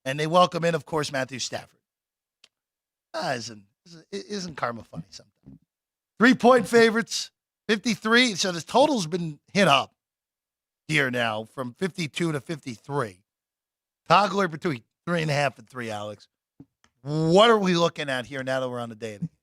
and they welcome in, of course, Matthew Stafford. Isn't karma funny sometimes? 3-point favorites, 53. So the total's been hit up here now from 52 to 53. Toggler between 3.5 and 3, Alex. What are we looking at here now that we're on the day of the game?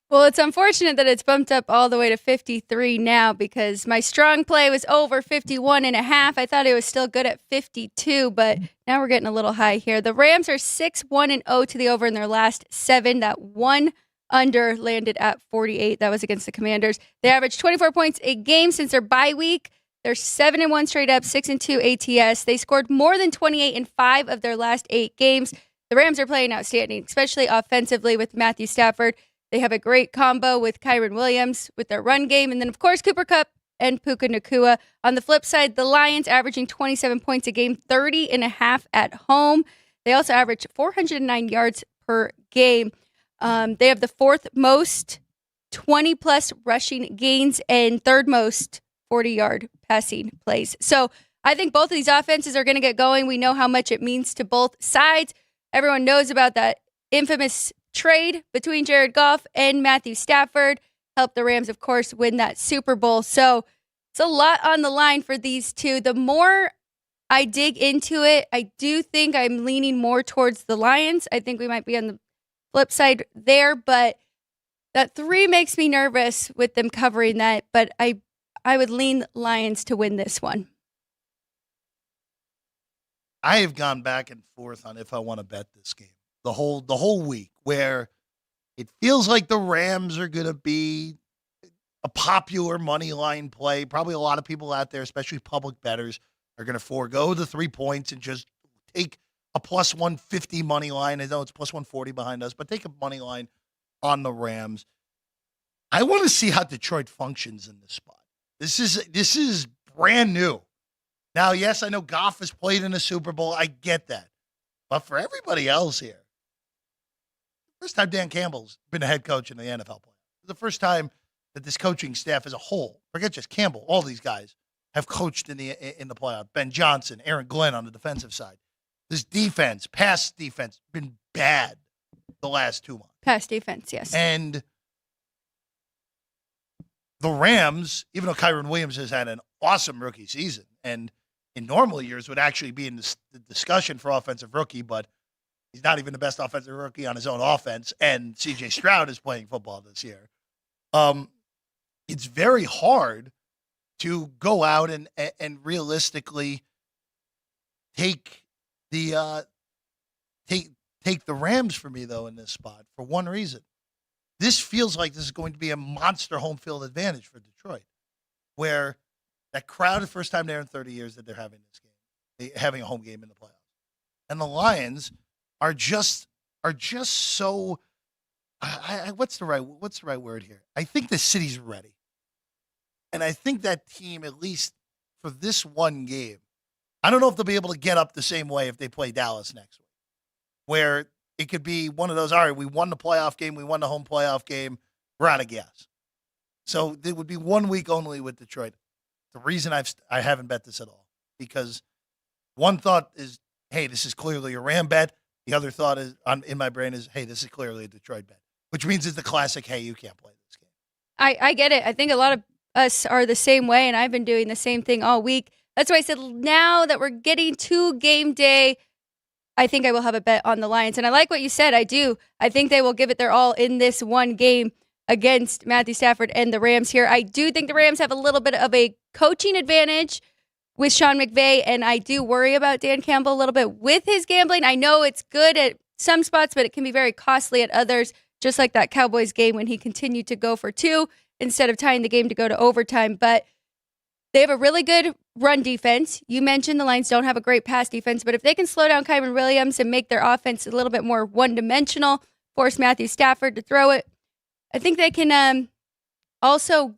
Well, it's unfortunate that it's bumped up all the way to 53 now because my strong play was over 51.5. I thought it was still good at 52, but now we're getting a little high here. The Rams are 6-1-0 to the over in their last 7. That one under landed at 48. That was against the Commanders. They averaged 24 points a game since their bye week. They're 7-1 straight up, 6-2 ATS. They scored more than 28 in 5 of their last 8 games. The Rams are playing outstanding, especially offensively with Matthew Stafford. They have a great combo with Kyren Williams with their run game. And then, of course, Cooper Kupp and Puka Nacua. On the flip side, the Lions averaging 27 points a game, 30.5 at home. They also average 409 yards per game. They have the 4th most 20-plus rushing gains and 3rd most 40-yard passing plays. So I think both of these offenses are going to get going. We know how much it means to both sides. Everyone knows about that infamous trade between Jared Goff and Matthew Stafford. Helped the Rams, of course, win that Super Bowl. So it's a lot on the line for these two. The more I dig into it, I do think I'm leaning more towards the Lions. I think we might be on the flip side there, but that 3 makes me nervous with them covering that. But I would lean Lions to win this one. I have gone back and forth on if I want to bet this game the whole week, where it feels like the Rams are going to be a popular money line play. Probably a lot of people out there, especially public bettors, are going to forego the 3 points and just take a plus 150 money line. I know it's plus 140 behind us, but take a money line on the Rams. I want to see how Detroit functions in this spot. This is brand new. Now, yes, I know Goff has played in a Super Bowl. I get that. But for everybody else here, first time Dan Campbell's been a head coach in the NFL playoffs. The first time that this coaching staff as a whole, forget just Campbell, all these guys have coached in the playoff. Ben Johnson, Aaron Glenn on the defensive side. This defense, pass defense, been bad the last 2 months. Pass defense, yes. And the Rams, even though Kyren Williams has had an awesome rookie season, and in normal years would actually be in the discussion for offensive rookie, but he's not even the best offensive rookie on his own offense, and C.J. Stroud is playing football this year. It's very hard to go out and realistically take the Rams for me, though, in this spot for one reason. This feels like this is going to be a monster home field advantage for Detroit, where that crowd, the first time there in 30 years that they're having this game, having a home game in the playoffs. And the Lions are just so what's the right word here? I think the city's ready. And I think that team, at least for this one game, I don't know if they'll be able to get up the same way if they play Dallas next week, where it could be one of those, all right, we won the playoff game, we won the home playoff game, we're out of gas. So it would be 1 week only with Detroit. The reason I haven't bet this at all, because one thought is, hey, this is clearly a Ram bet. The other thought is in my brain is, hey, this is clearly a Detroit bet, which means it's the classic, hey, you can't play this game. I get it. I think a lot of us are the same way, and I've been doing the same thing all week. That's why I said now that we're getting to game day, I think I will have a bet on the Lions. And I like what you said. I do. I think they will give it their all in this one game against Matthew Stafford and the Rams here. I do think the Rams have a little bit of a coaching advantage with Sean McVay, and I do worry about Dan Campbell a little bit with his gambling. I know it's good at some spots, but it can be very costly at others. just like that Cowboys game when he continued to go for 2 instead of tying the game to go to overtime. But they have a really good run defense. You mentioned the Lions don't have a great pass defense, but if they can slow down Kyren Williams and make their offense a little bit more one-dimensional, force Matthew Stafford to throw it, I think they can also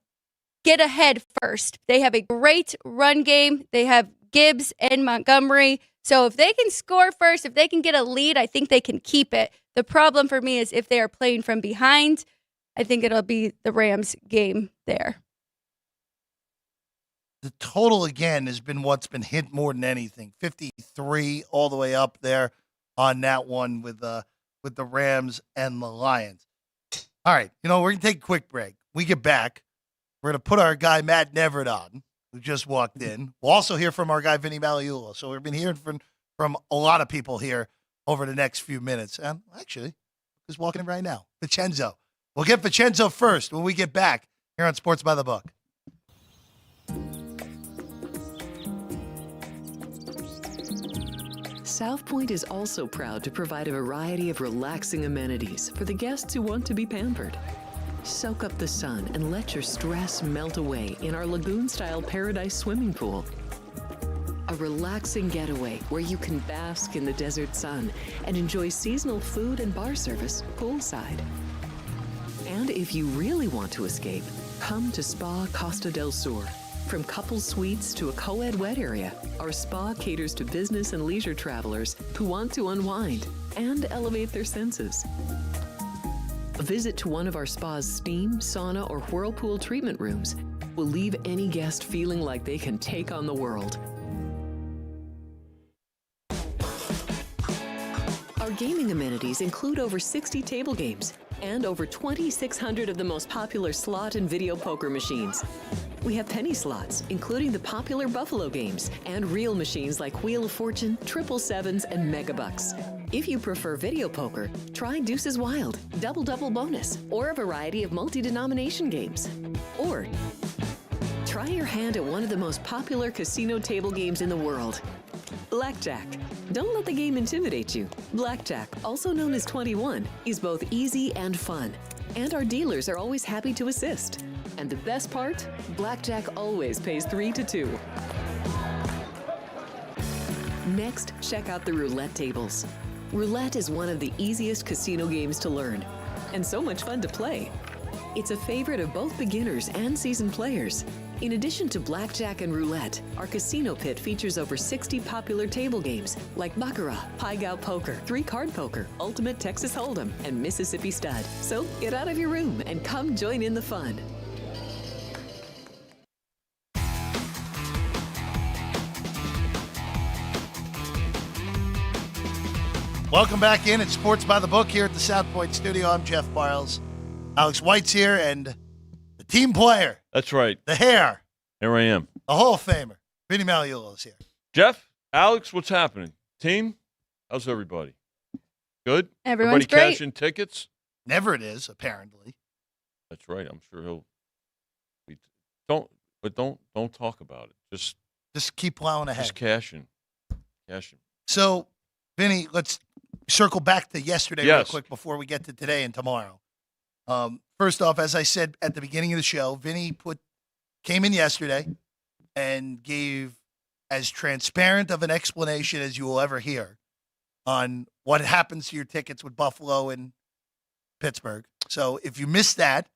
get ahead first. They have a great run game. They have Gibbs and Montgomery. So if they can score first, if they can get a lead, I think they can keep it. The problem for me is if they are playing from behind, I think it'll be the Rams game there. The total, again, has been what's been hit more than anything. 53 all the way up there on that one with the Rams and the Lions. All right, we're going to take a quick break. We get back. We're going to put our guy Matt Neverett on, who just walked in. We'll also hear from our guy Vinny Magliulo. So we've been hearing from a lot of people here over the next few minutes. And actually, he's walking in right now. Vincenzo. We'll get Vincenzo first when we get back here on Sports by the Book. South Point is also proud to provide a variety of relaxing amenities for the guests who want to be pampered. Soak up the sun and let your stress melt away in our lagoon-style paradise swimming pool. A relaxing getaway where you can bask in the desert sun and enjoy seasonal food and bar service poolside. And if you really want to escape, come to Spa Costa del Sur. From couple suites to a co-ed wet area, our spa caters to business and leisure travelers who want to unwind and elevate their senses. A visit to one of our spa's steam, sauna, or whirlpool treatment rooms will leave any guest feeling like they can take on the world. Our gaming amenities include over 60 table games and over 2,600 of the most popular slot and video poker machines. We have penny slots, including the popular Buffalo games, and real machines like Wheel of Fortune, Triple Sevens, and Megabucks. If you prefer video poker, try Deuces Wild, Double Double Bonus, or a variety of multi-denomination games. Or try your hand at one of the most popular casino table games in the world, Blackjack. Don't let the game intimidate you. Blackjack, also known as 21, is both easy and fun. And our dealers are always happy to assist. And the best part? Blackjack always pays 3 to 2. Next, check out the roulette tables. Roulette is one of the easiest casino games to learn, and so much fun to play. It's a favorite of both beginners and seasoned players. In addition to blackjack and roulette, our casino pit features over 60 popular table games like Baccarat, Pai Gow Poker, 3-Card Poker, Ultimate Texas Hold'em, and Mississippi Stud. So get out of your room and come join in the fun. Welcome back in at Sports by the Book here at the South Point Studio. I'm Jeff Parles. Alex White's here, and the team player. That's right. The hair. Here I am. The Hall of Famer. Vinny Magliulo is here. Jeff, Alex, what's happening? Team, how's everybody? Good? Everyone's Everybody great. cashing tickets? Never it is, apparently. That's right. I'm sure he'll don't talk about it. Just keep plowing ahead. Just cashing. So, Vinny, let's circle back to yesterday real quick before we get to today and tomorrow. First off, as I said at the beginning of the show, Vinny came in yesterday and gave as transparent of an explanation as you will ever hear on what happens to your tickets with Buffalo and Pittsburgh. So if you missed that,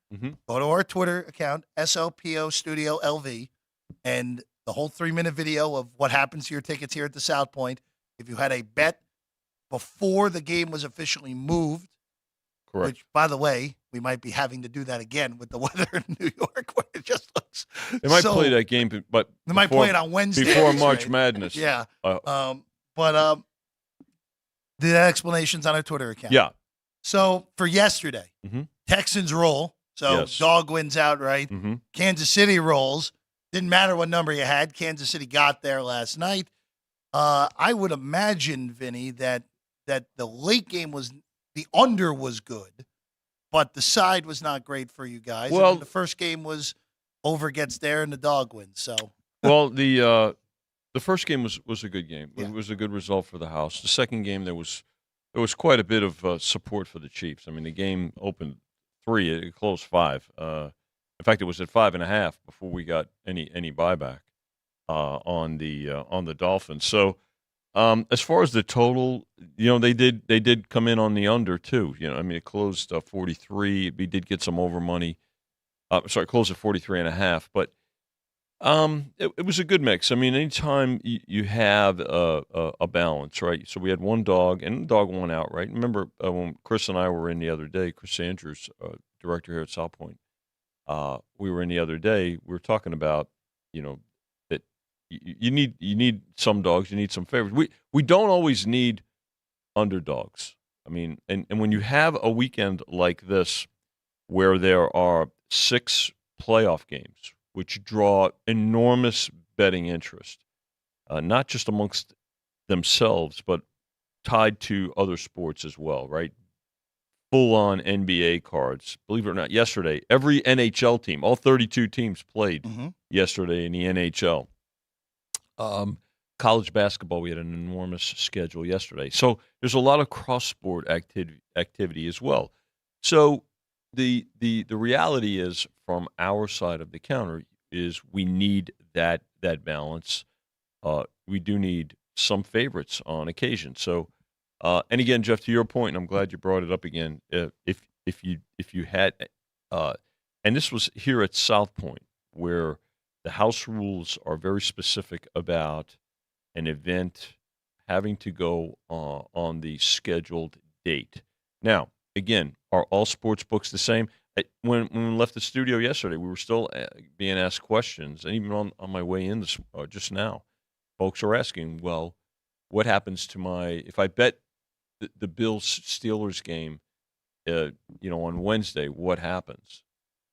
go to our Twitter account, SOPO Studio LV, and the whole 3-minute video of what happens to your tickets here at the South Point. If you had a bet before the game was officially moved, Correct. Which, by the way, we might be having to do that again with the weather in New York, where it just looks. They might play that game, but they might play it on Wednesday before March Madness. Yeah. But the explanations on our Twitter account. Yeah. So for yesterday, Texans roll. So dog wins outright. Kansas City rolls. Didn't matter what number you had. Kansas City got there last night. I would imagine, Vinny, that the late game the under was good, but the side was not great for you guys. Well, the first game was over gets there and the dog wins. So well, the first game was a good game. Yeah. It was a good result for the house. The second game there was there was quite a bit of support for the Chiefs. I mean, the game opened 3, it closed 5. In fact, it was at 5.5 before we got any buyback on the Dolphins. So as far as the total, they did come in on the under too. I mean, it closed 43. We did get some over money. Sorry, closed at 43.5, but. It was a good mix. I mean, anytime you have a balance, right? So we had one dog, and the dog won out, right? Remember when Chris and I were in the other day, Chris Andrews, director here at South Point, we were in the other day, we were talking about, that you need some dogs, you need some favorites. We don't always need underdogs. I mean, and when you have a weekend like this where there are 6 playoff games, which draw enormous betting interest, not just amongst themselves, but tied to other sports as well, right? Full-on NBA cards. Believe it or not, yesterday, every NHL team, all 32 teams played yesterday in the NHL. College basketball, we had an enormous schedule yesterday. So there's a lot of cross-sport activity as well. So the reality is, from our side of the counter, is we need that balance. We do need some favorites on occasion. So, and again, Jeff, to your point, and I'm glad you brought it up again. If you had, and this was here at South Point, where the house rules are very specific about an event having to go on the scheduled date. Now, again, are all sports books the same? When we left the studio yesterday, we were still being asked questions, and even on my way in just now, folks are asking, well, what happens to if I bet the Bills-Steelers game, on Wednesday, what happens?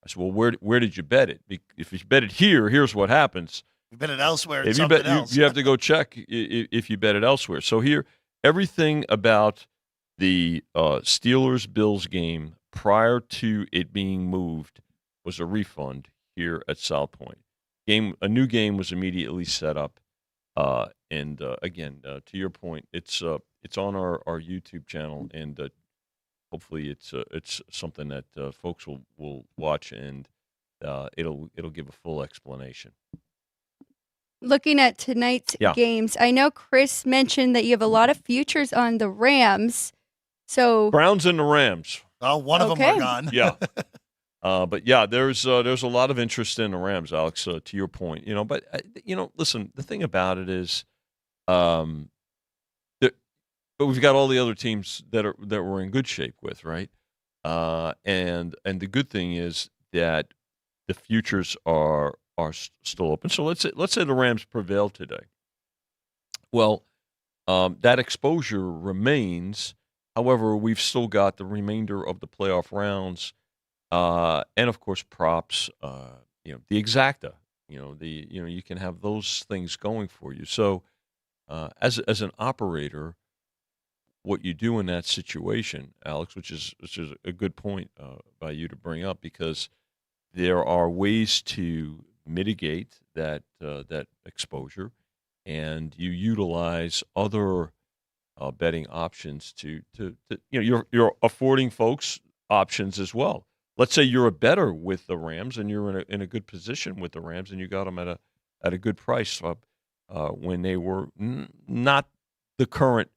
I said, well, where did you bet it? If you bet it here, here's what happens. You bet it elsewhere. If you bet, you have to go check if you bet it elsewhere. So here, everything about the Steelers-Bills game prior to it being moved was a refund here at South Point. A new game was immediately set up, and again, to your point, it's on our YouTube channel, and hopefully it's something that folks will watch, and it'll give a full explanation. Looking at tonight's games, I know Chris mentioned that you have a lot of futures on the Rams. So Browns and the Rams. Oh, one of them are gone. Yeah. But yeah, there's a lot of interest in the Rams, Alex, to your point. But listen, the thing about it is, but we've got all the other teams that we're in good shape with, right? And the good thing is that the futures are still open. So let's say the Rams prevail today. Well, that exposure remains. However, we've still got the remainder of the playoff rounds, and of course props. The exacta. You can have those things going for you. So, as an operator, what you do in that situation, Alex, which is a good point by you to bring up, because there are ways to mitigate that exposure, and you utilize other betting options to you're affording folks options as well. Let's say you're a bettor with the Rams, and you're in a good position with the Rams, and you got them at a good price when they were not the current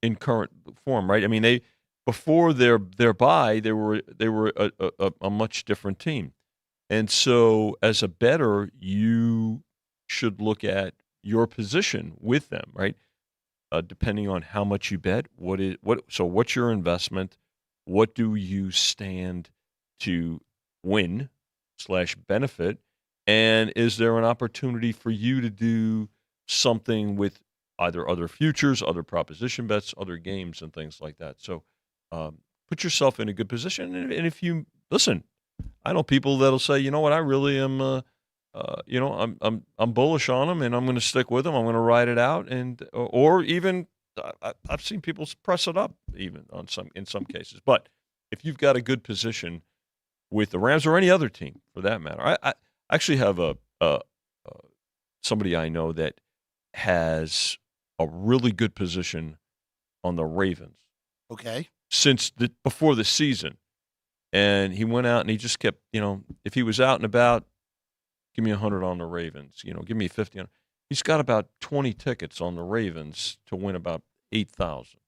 form, right? I mean, before their bye, they were a much different team. And so, as a bettor, you should look at your position with them, right? Depending on how much you bet, so what's your investment? What do you stand to win / benefit? And is there an opportunity for you to do something with either other futures, other proposition bets, other games, and things like that? So put yourself in a good position. And if you listen, I know people that'll say, you know what, I really am, I'm bullish on them, and I'm going to stick with them. I'm going to ride it out, or even I've seen people press it up even in some cases. But if you've got a good position with the Rams or any other team for that matter, I actually have somebody I know that has a really good position on the Ravens. Okay. since before the season. And he went out and he just kept, if he was out and about, give me 100 on the Ravens, give me 50 on. He's got about 20 tickets on the Ravens to win about 8,000.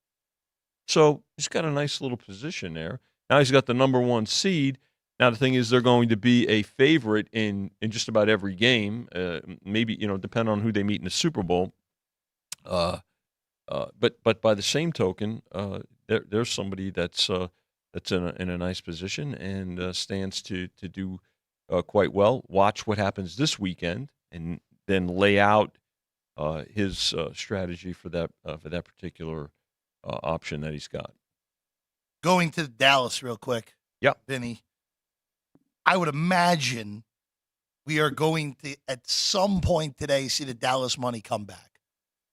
So he's got a nice little position there. Now he's got the number one seed. Now the thing is, they're going to be a favorite in just about every game. Maybe depending on who they meet in the Super Bowl. But by the same token, there's somebody that's in a nice position and stands to do quite well. Watch what happens this weekend, and then lay out his strategy for that particular option that he's got. Going to Dallas real quick. Yeah, Vinny. I would imagine we are going to, at some point today, see the Dallas money come back.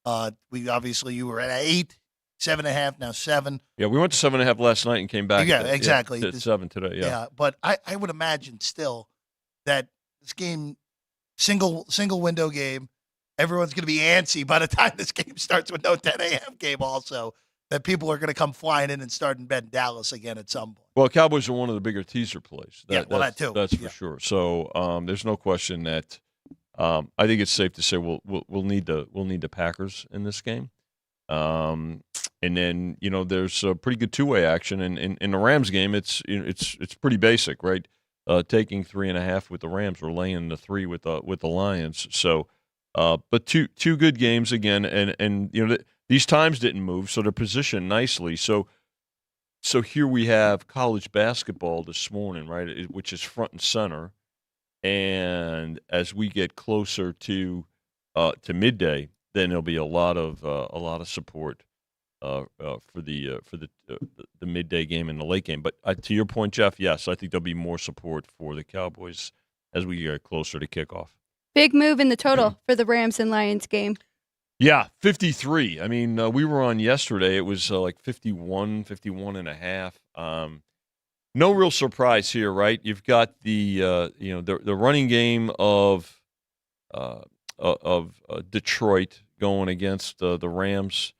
You were at 8, 7.5, now 7. Yeah, we went to 7.5 last night and came back. Yeah, exactly. To 7 today. Yeah, but I would imagine still that this game, single window game, everyone's going to be antsy by the time this game starts with no 10 a.m. game also, that people are going to come flying in and start in bed Dallas again at some point. Well, Cowboys are one of the bigger teaser plays. That too. That's for sure. So there's no question that I think it's safe to say we'll need the Packers in this game. And then there's a pretty good two-way action, and in the Rams game it's pretty basic, right? Taking 3.5 with the Rams or laying the 3 with the Lions. So, but two good games again, and these times didn't move, so they're positioned nicely. So here we have college basketball this morning, right, which is front and center. And as we get closer to midday, then there'll be a lot of support for the midday game and the late game. But to your point, Jeff, yes, I think there'll be more support for the Cowboys as we get closer to kickoff. Big move in the total for the Rams and Lions game. Yeah, 53. I mean, we were on yesterday. It was like 51 and a half. No real surprise here, right? You've got the running game of Detroit going against the Rams,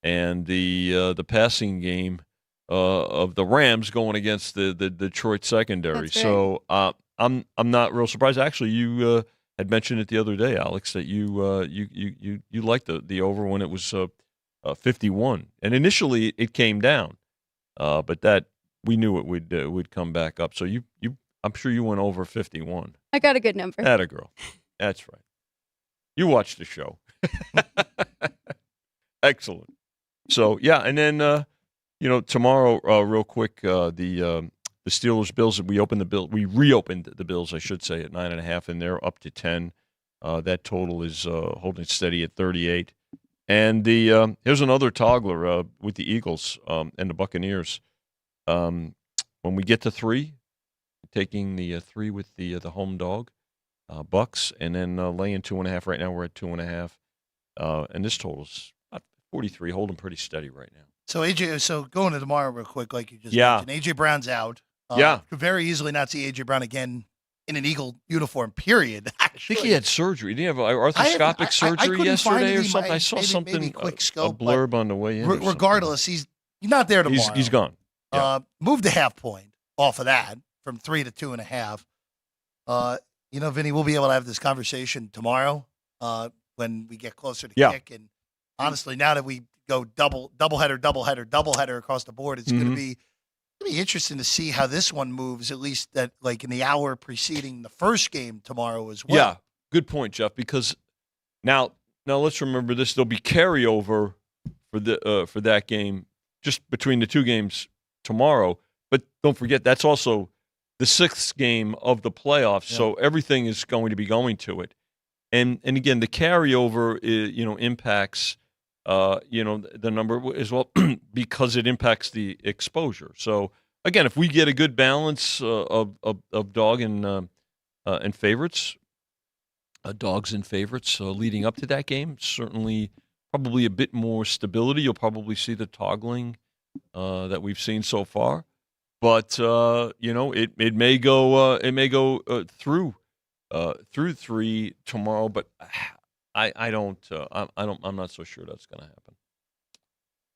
and the passing game of the Rams going against the Detroit secondary. That's right. So I'm not real surprised. Actually, you had mentioned it the other day, Alex, that you liked the over when it was 51, and initially it came down, but that we knew it would come back up. So I'm sure you went over 51. I got a good number. Atta girl. That's right. You watched the show. Excellent. So yeah, and then tomorrow, real quick, the Steelers Bills. We reopened the Bills, I should say, at 9.5, and they're up to 10. That total is holding steady at 38. And here's another toggler with the Eagles and the Buccaneers. When we get to 3, taking the 3 with the home dog, Bucks, and then laying 2.5. Right now we're at 2.5, and this total's 43, holding pretty steady right now. So going to tomorrow real quick, like you just Yeah. mentioned, A.J. Brown's out. Could very easily not see A.J. Brown again in an Eagle uniform, period. I think he had surgery. Did he have arthroscopic surgery yesterday or something? I saw something, maybe quick scope, a blurb on the way in. Regardless, he's not there tomorrow. He's gone. Yeah. Moved a half point off of that from 3 to 2.5. Vinny, we'll be able to have this conversation tomorrow when we get closer to kick. And honestly, now that we go doubleheader across the board, it's going to be interesting to see how this one moves, at least that like in the hour preceding the first game tomorrow as well. Yeah, good point, Jeff, because now let's remember this. There'll be carryover for that game just between the two games tomorrow. But don't forget, that's also the 6th game of the playoffs, so everything is going to be going to it. And again, the carryover impacts the number as well because it impacts the exposure. So again, if we get a good balance of dog and favorites, dogs and favorites leading up to that game, certainly probably a bit more stability. You'll probably see the toggling that we've seen so far, but it may go through 3 tomorrow, but I'm not so sure that's going to happen.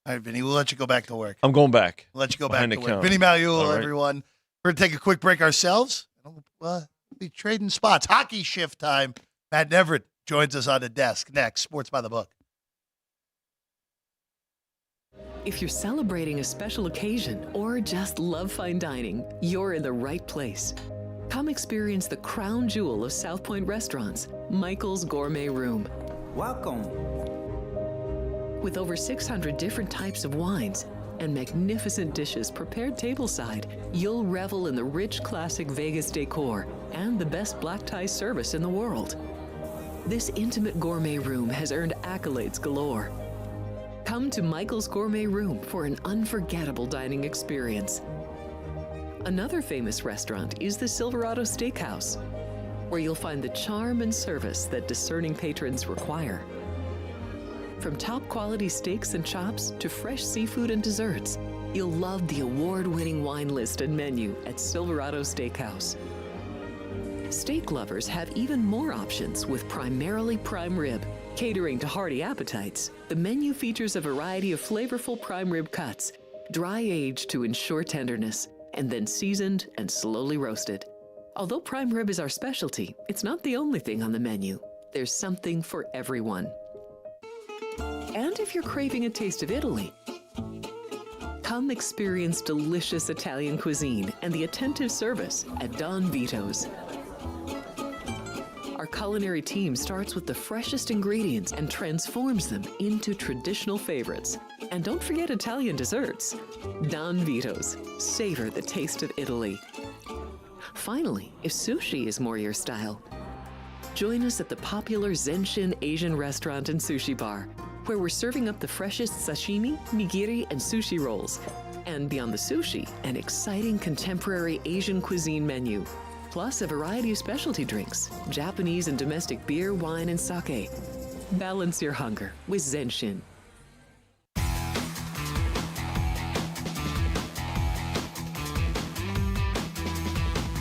All right, Vinny, we'll let you go back to work. I'm going back. We'll let you go back Behind to the work. counter. Vinny Magliulo, All right. everyone. We're going to take a quick break ourselves. We'll be trading spots. Hockey shift time. Matt Neverett joins us on the desk. Next, Sports by the Book. If you're celebrating a special occasion or just love fine dining, you're in the right place. Come experience the crown jewel of South Point restaurants, Michael's Gourmet Room. Welcome. With over 600 different types of wines and magnificent dishes prepared tableside, you'll revel in the rich classic Vegas decor and the best black tie service in the world. This intimate gourmet room has earned accolades galore. Come to Michael's Gourmet Room for an unforgettable dining experience. Another famous restaurant is the Silverado Steakhouse, where you'll find the charm and service that discerning patrons require. From top quality steaks and chops to fresh seafood and desserts, you'll love the award-winning wine list and menu at Silverado Steakhouse. Steak lovers have even more options with primarily prime rib. Catering to hearty appetites, the menu features a variety of flavorful prime rib cuts, dry-aged to ensure tenderness, and then seasoned and slowly roasted. Although prime rib is our specialty, it's not the only thing on the menu. There's something for everyone. And if you're craving a taste of Italy, come experience delicious Italian cuisine and the attentive service at Don Vito's. Our culinary team starts with the freshest ingredients and transforms them into traditional favorites. And don't forget Italian desserts. Don Vito's. Savor the taste of Italy. Finally, if sushi is more your style, join us at the popular Zenshin Asian restaurant and sushi bar, where we're serving up the freshest sashimi, nigiri, and sushi rolls. And beyond the sushi, an exciting contemporary Asian cuisine menu, plus a variety of specialty drinks, Japanese and domestic beer, wine, and sake. Balance your hunger with Zenshin.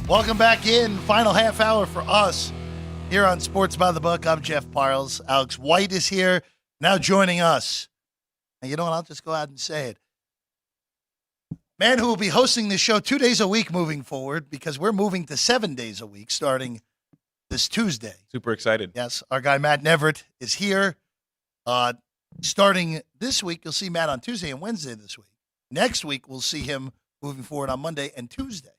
Welcome back in. Final half hour for us here on Sports by the Book. I'm Jeff Parles. Alex White is here now joining us. And you know what? I'll just go out and say it. Man who will be hosting this show 2 days a week moving forward, because we're moving to 7 days a week starting this Tuesday. Super excited. Yes, our guy Matt Neverett is here. Starting this week, you'll see Matt on Tuesday and Wednesday this week. Next week, we'll see him moving forward on Monday and Tuesday.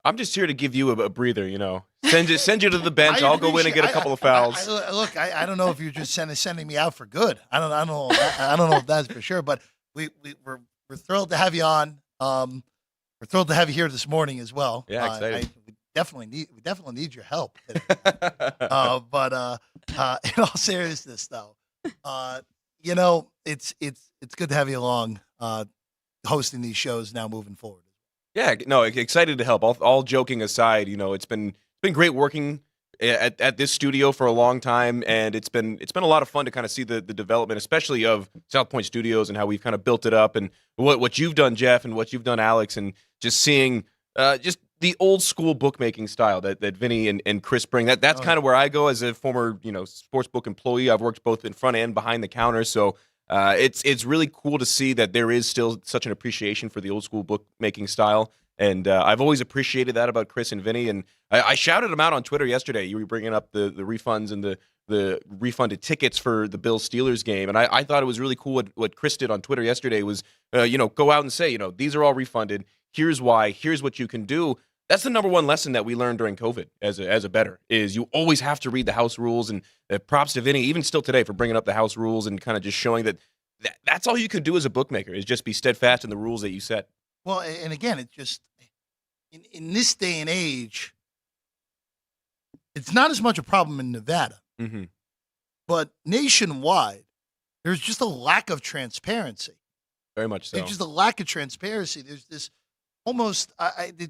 I'm just here to give you a breather, you know. Send you to the bench. I'll go in and get a couple of fouls. I don't know if you're just sending me out for good. I don't know. I don't know if that's for sure. But we're thrilled to have you on. We're thrilled to have you here this morning as well. Yeah, excited. We definitely need your help. But in all seriousness, though, you know, it's good to have you along, hosting these shows now moving forward. Yeah, no, excited to help. All joking aside, you know, it's been great working at this studio for a long time, and it's been a lot of fun to kind of see the development, especially of South Point Studios and how we've kind of built it up, and what you've done, Jeff, and what you've done, Alex, and just seeing just the old school bookmaking style that Vinny and Chris bring. That's kind of where I go as a former, you know, sports book employee. I've worked both in front and behind the counter, so it's really cool to see that there is still such an appreciation for the old school bookmaking style. And I've always appreciated that about Chris and Vinny. And I shouted them out on Twitter yesterday. You were bringing up the refunds and the refunded tickets for the Bills-Steelers game. And I thought it was really cool what Chris did on Twitter yesterday was, go out and say, these are all refunded. Here's why. Here's what you can do. That's the number one lesson that we learned during COVID as a bettor, is you always have to read the house rules. And props to Vinny, even still today, for bringing up the house rules and kind of just showing that's all you can do as a bookmaker, is just be steadfast in the rules that you set. Well, and again, it just in this day and age, it's not as much a problem in Nevada, but nationwide, there's just a lack of transparency. Very much so. There's just a lack of transparency. There's this almost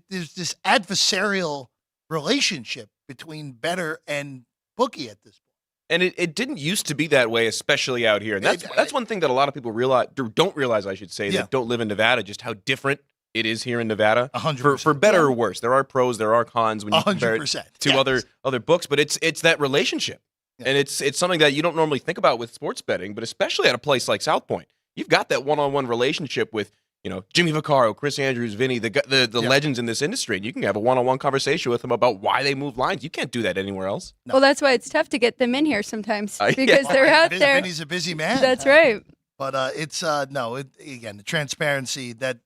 there's this adversarial relationship between bettor and bookie at this point. And it didn't used to be that way, especially out here. And that's one thing that a lot of people don't realize, I should say, that don't live in Nevada, just how different it is here in Nevada. 100%. For better or worse. There are pros, there are cons when you compare it 100%. to other books, but it's that relationship. Yeah. And it's something that you don't normally think about with sports betting, but especially at a place like South Point. you've got that one-on-one relationship with, Jimmy Vaccaro, Chris Andrews, Vinny, the legends in this industry. And you can have a one-on-one conversation with them about why they move lines. You can't do that anywhere else. No. Well, that's why it's tough to get them in here sometimes because they're out there. Vinny's a busy man. That's right. But it's again, the transparency that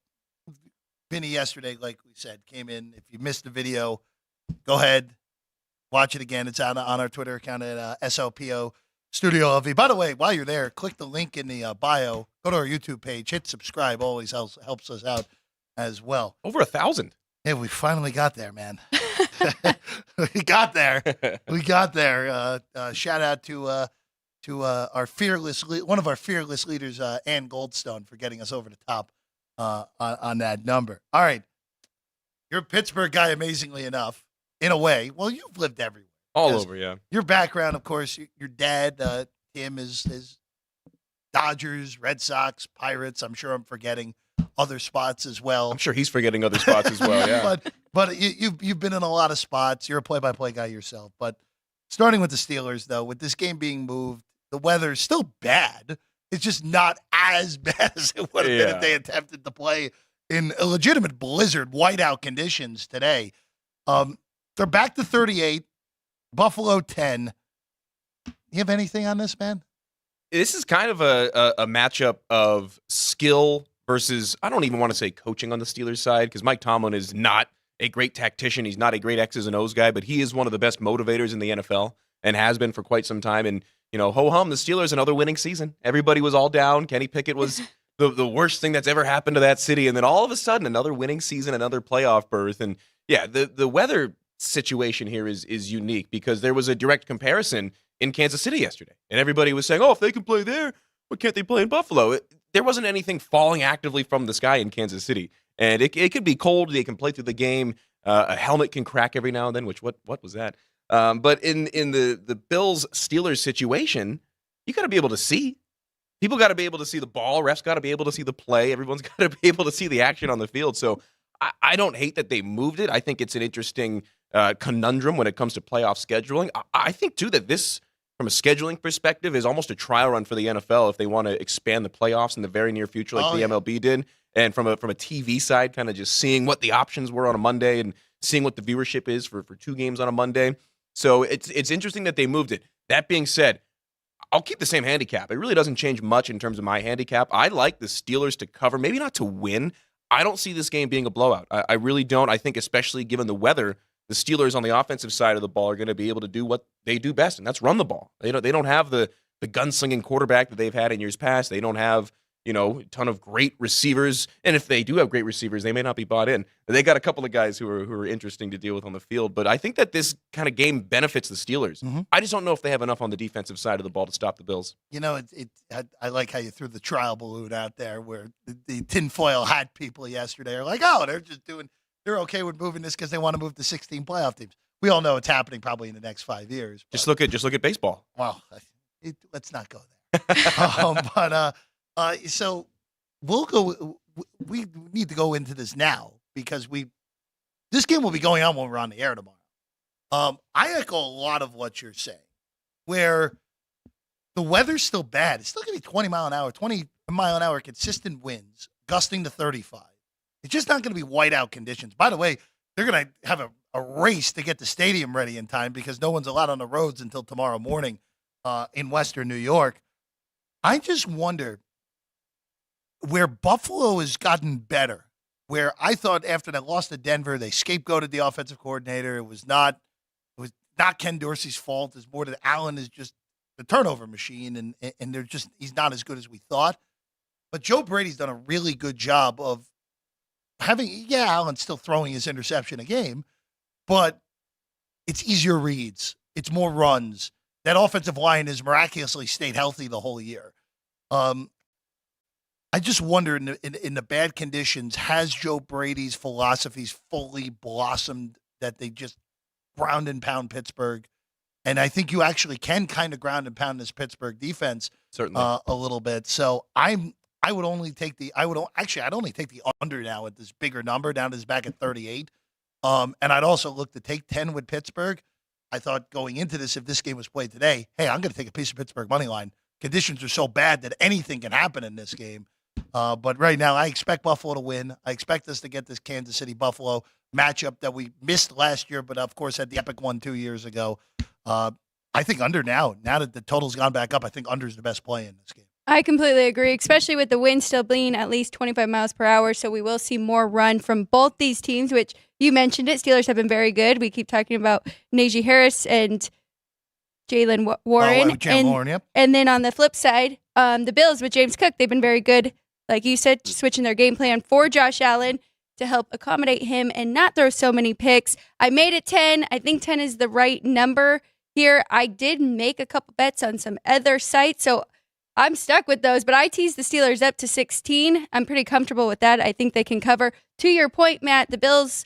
Vinny yesterday, like we said, came in. If you missed the video, go ahead, watch it again. It's out on our Twitter account at SLPO Studio LV. By the way, while you're there, click the link in the bio. Go to our YouTube page. Hit subscribe. Always helps us out as well. Over 1,000. Yeah, we finally got there, man. We got there. Shout out to our one of our fearless leaders, Ann Goldstone, for getting us over the top on that number. All right, you're a Pittsburgh guy, amazingly enough, in a way. Well, you've lived everywhere. All over, yeah. Your background, of course, your dad, Tim, is Dodgers, Red Sox, Pirates. I'm sure I'm forgetting other spots as well. I'm sure he's forgetting other spots as well, yeah. But you've been in a lot of spots. You're a play-by-play guy yourself. But starting with the Steelers, though, with this game being moved, the weather's still bad. It's just not as bad as it would have been if they attempted to play in a legitimate blizzard, whiteout conditions today. They're back to 38, Buffalo 10. You have anything on this, man? This is kind of a matchup of skill versus, I don't even want to say coaching on the Steelers side, because Mike Tomlin is not a great tactician. He's not a great X's and O's guy, but he is one of the best motivators in the NFL and has been for quite some time. And, ho-hum, the Steelers, another winning season. Everybody was all down. Kenny Pickett was the worst thing that's ever happened to that city. And then all of a sudden, another winning season, another playoff berth. And, yeah, the weather situation here is unique because there was a direct comparison in Kansas City yesterday. And everybody was saying, if they can play there, why can't they play in Buffalo? There wasn't anything falling actively from the sky in Kansas City. And it could be cold. They can play through the game. A helmet can crack every now and then, which what was that? But in the Bills-Steelers situation, you got to be able to see. People got to be able to see the ball. Refs got to be able to see the play. Everyone's got to be able to see the action on the field. So I don't hate that they moved it. I think it's an interesting conundrum when it comes to playoff scheduling. I think, too, that this, from a scheduling perspective, is almost a trial run for the NFL if they want to expand the playoffs in the very near future like the MLB did. And from a TV side, kind of just seeing what the options were on a Monday and seeing what the viewership is for 2 games on a Monday. So it's interesting that they moved it. That being said, I'll keep the same handicap. It really doesn't change much in terms of my handicap. I like the Steelers to cover, maybe not to win. I don't see this game being a blowout. I really don't. I think especially given the weather, the Steelers on the offensive side of the ball are going to be able to do what they do best, and that's run the ball. They don't have the gunslinging quarterback that they've had in years past. They don't have a ton of great receivers, and if they do have great receivers, they may not be bought in. They got a couple of guys who are interesting to deal with on the field, but I think that this kind of game benefits the Steelers. Mm-hmm. I just don't know if they have enough on the defensive side of the ball to stop the Bills. I like how you threw the trial balloon out there where the tinfoil hat people yesterday are like, they're okay with moving this because they want to move to 16 playoff teams. We all know it's happening probably in the next 5 years. Just look at baseball. Well, let's not go there. So we'll go. We need to go into this now because this game will be going on when we're on the air tomorrow. I echo a lot of what you're saying, where the weather's still bad. It's still going to be 20 mile an hour consistent winds, gusting to 35. It's just not going to be whiteout conditions. By the way, they're going to have a race to get the stadium ready in time because no one's allowed on the roads until tomorrow morning in Western New York. I just wonder where Buffalo has gotten better, where I thought after they lost to Denver, they scapegoated the offensive coordinator. It was not Ken Dorsey's fault. It's more that Allen is just the turnover machine, and he's not as good as we thought. But Joe Brady's done a really good job of Allen's still throwing his interception a game, but it's easier reads. It's more runs. That offensive line has miraculously stayed healthy the whole year. I just wonder in the bad conditions, has Joe Brady's philosophies fully blossomed that they just ground and pound Pittsburgh? And I think you actually can kind of ground and pound this Pittsburgh defense certainly a little bit. So I'd only take the under now at this bigger number down to this back at 38. And I'd also look to take 10 with Pittsburgh. I thought going into this, if this game was played today, hey, I'm going to take a piece of Pittsburgh money line. conditions are so bad that anything can happen in this game. But right now, I expect Buffalo to win. I expect us to get this Kansas City-Buffalo matchup that we missed last year, but of course had the epic one 2 years ago. I think under now that the total's gone back up, I think under is the best play in this game. I completely agree, especially with the wind still being at least 25 miles per hour. So we will see more run from both these teams, which you mentioned it. Steelers have been very good. We keep talking about Najee Harris and Jalen Warren. Warren, yep. And then on the flip side, the Bills with James Cook, they've been very good. Like you said, switching their game plan for Josh Allen to help accommodate him and not throw so many picks. I made it 10. I think 10 is the right number here. I did make a couple bets on some other sites, so I'm stuck with those, but I teased the Steelers up to 16. I'm pretty comfortable with that. I think they can cover. To your point, Matt, the Bills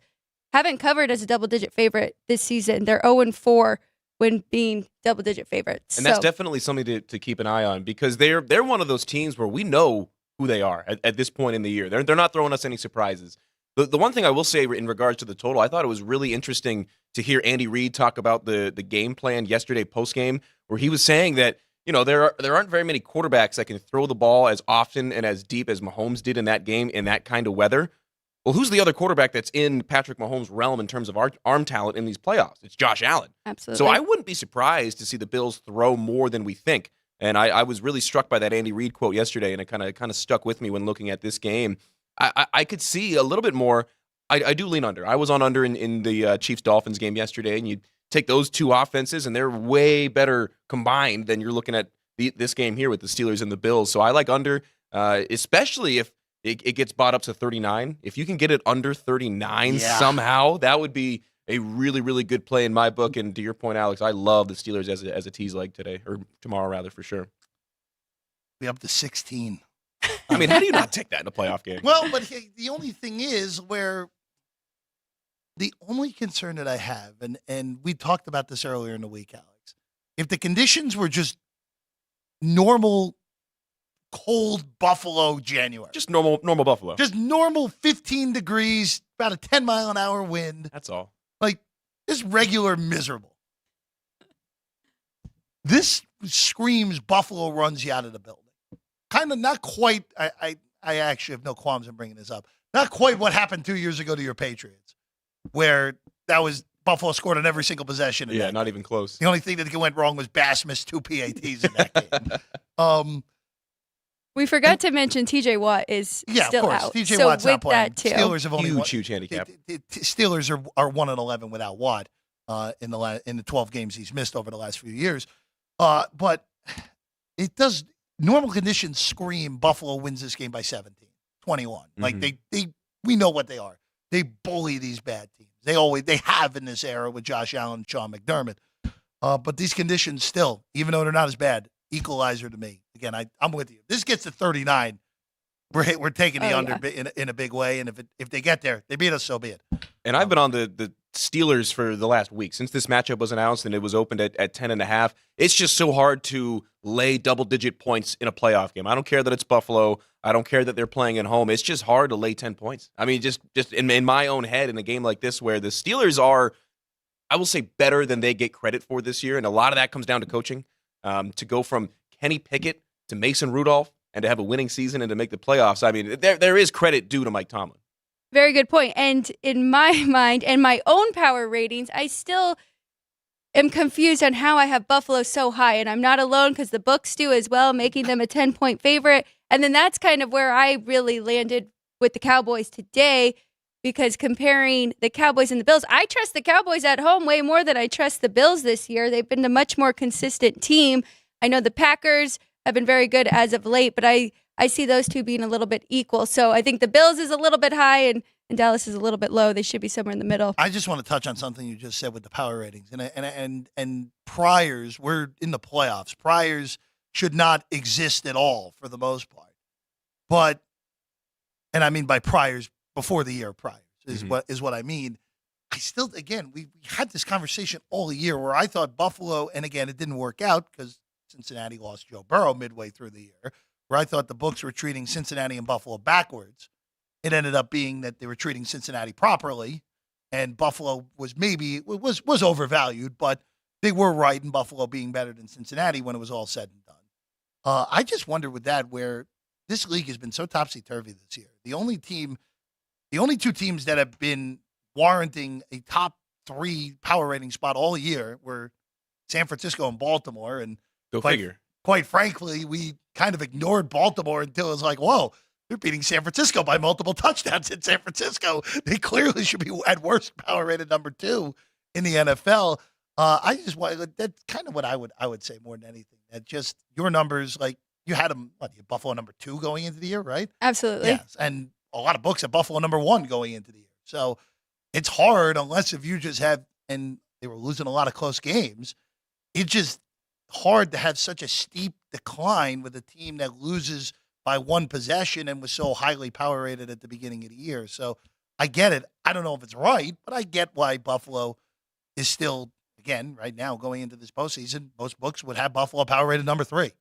haven't covered as a double-digit favorite this season. They're 0-4 when being double-digit favorites. And that's definitely something to keep an eye on because they're one of those teams where we know who they are at this point in the year. They're not throwing us any surprises. The one thing I will say in regards to the total, I thought it was really interesting to hear Andy Reid talk about the game plan yesterday post-game, where he was saying that, you know, there aren't very many quarterbacks that can throw the ball as often and as deep as Mahomes did in that game in that kind of weather. Well, who's the other quarterback that's in Patrick Mahomes' realm in terms of arm talent in these playoffs? It's Josh Allen. Absolutely. So I wouldn't be surprised to see the Bills throw more than we think. And I was really struck by that Andy Reid quote yesterday, and it kind of stuck with me when looking at this game. I could see a little bit more. I do lean under. I was on under in the Chiefs-Dolphins game yesterday, and you take those two offenses, and they're way better combined than you're looking at this game here with the Steelers and the Bills. So I like under, especially if it gets bought up to 39. If you can get it under 39 somehow, that would be a really, really good play in my book. And to your point, Alex, I love the Steelers as a tease leg today, or tomorrow rather, for sure. We up to 16. I mean, how do you not take that in a playoff game? Well, but the only thing is the only concern that I have, and we talked about this earlier in the week, Alex, if the conditions were just normal, cold Buffalo January. Just normal Buffalo. Just normal 15 degrees, about a 10-mile-an-hour wind. That's all. Like, just regular miserable. This screams Buffalo runs you out of the building. Kind of not quite, I actually have no qualms in bringing this up. Not quite what happened 2 years ago to your Patriots, where that was Buffalo scored on every single possession. Yeah, not even close. The only thing that went wrong was Bass missed 2 PATs in that game. We forgot to mention TJ Watt is still of course. out. TJ so Watt's with not playing. that too. Steelers have only huge handicap. Steelers are 1-11 without Watt in the 12 games he's missed over the last few years. But it does normal conditions scream Buffalo wins this game by 17, 21. Mm-hmm. Like we know what they are. They bully these bad teams. They have in this era with Josh Allen and Sean McDermott. But these conditions still, even though they're not as bad, equalizer to me. Again, I'm with you. This gets to 39. We're taking the under in a big way, and if they get there, they beat us, so be it. And I've been on the Steelers for the last week since this matchup was announced and it was opened at 10.5. It's just so hard to lay double-digit points in a playoff game. I don't care that it's Buffalo. I don't care that they're playing at home. It's just hard to lay 10 points. I mean, just in my own head in a game like this where the Steelers are, I will say, better than they get credit for this year, and a lot of that comes down to coaching. To go from Kenny Pickett to Mason Rudolph and to have a winning season and to make the playoffs, I mean, there is credit due to Mike Tomlin. Very good point. And in my mind and my own power ratings, I still am confused on how I have Buffalo so high. And I'm not alone because the books do as well, making them a 10-point favorite. And then that's kind of where I really landed with the Cowboys today, because comparing the Cowboys and the Bills, I trust the Cowboys at home way more than I trust the Bills this year. They've been a much more consistent team. I know the Packers have been very good as of late, but I see those two being a little bit equal. So I think the Bills is a little bit high and Dallas is a little bit low. They should be somewhere in the middle. I just want to touch on something you just said with the power ratings. And priors, we're in the playoffs. Priors should not exist at all for the most part. But, and I mean by priors, before the year priors is what I mean. I still, again, we had this conversation all year where I thought Buffalo, and again, it didn't work out because Cincinnati lost Joe Burrow midway through the year, where I thought the books were treating Cincinnati and Buffalo backwards. It ended up being that they were treating Cincinnati properly, and Buffalo was overvalued, but they were right in Buffalo being better than Cincinnati when it was all said and I just wonder with that where this league has been so topsy-turvy this year. The only two teams that have been warranting a top 3 power rating spot all year were San Francisco and Baltimore. And Go figure. Quite frankly, we kind of ignored Baltimore until it was like, whoa, they're beating San Francisco by multiple touchdowns in San Francisco. They clearly should be at worst power rated number 2 in the NFL. That's kind of what I would say more than anything. That just your numbers, like you had them, Buffalo number 2 going into the year, right? Absolutely. Yes, and a lot of books at Buffalo number 1 going into the year. So it's hard unless if you just have, and they were losing a lot of close games. It's just hard to have such a steep decline with a team that loses by 1 possession and was so highly power rated at the beginning of the year. So I get it. I don't know if it's right, but I get why Buffalo is still, again, right now going into this postseason. Most books would have Buffalo power rated number 3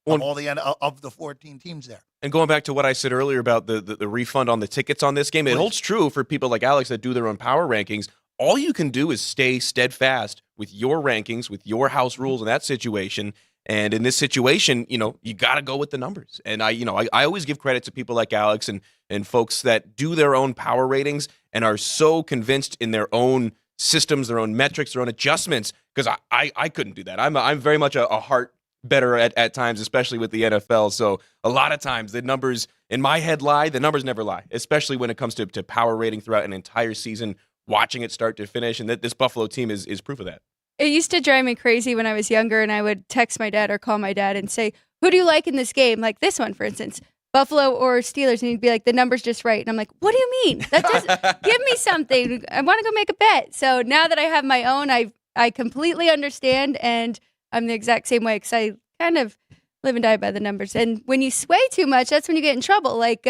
of the 14 teams there. And going back to what I said earlier about the refund on the tickets on this game, it holds true for people like Alex that do their own power rankings. All you can do is stay steadfast with your rankings, with your house rules in that situation. And in this situation, you got to go with the numbers. And I always give credit to people like Alex and folks that do their own power ratings and are so convinced in their own systems, their own metrics, their own adjustments. Because I couldn't do that. I'm very much a heart better at times, especially with the NFL. So a lot of times the numbers in my head lie. The numbers never lie, especially when it comes to power rating throughout an entire season, watching it start to finish. And that this Buffalo team is proof of that. It used to drive me crazy when I was younger, and I would text my dad or call my dad and say, who do you like in this game? Like this one, for instance, Buffalo or Steelers. And he'd be like, the number's just right. And I'm like, what do you mean? That just give me something. I want to go make a bet. So now that I have my own, I completely understand, and I'm the exact same way because I kind of live and die by the numbers. And when you sway too much, that's when you get in trouble. Like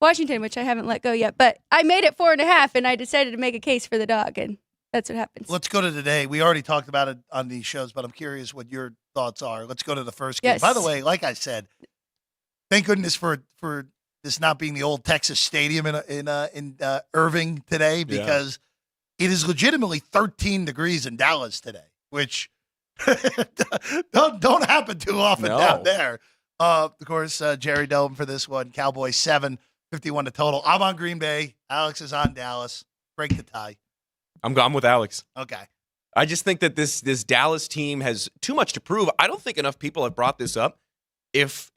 Washington, which I haven't let go yet. But I made it 4.5, and I decided to make a case for the dog, and that's what happens. Let's go to today. We already talked about it on these shows, but I'm curious what your thoughts are. Let's go to the first game. Yes. By the way, like I said, thank goodness for this not being the old Texas Stadium in Irving today, because it is legitimately 13 degrees in Dallas today, which don't happen too often down there. Of course, Jerry Dome for this one. Cowboys 7, 51 to total. I'm on Green Bay. Alex is on Dallas. Break the tie. I'm with Alex. Okay. I just think that this Dallas team has too much to prove. I don't think enough people have brought this up. If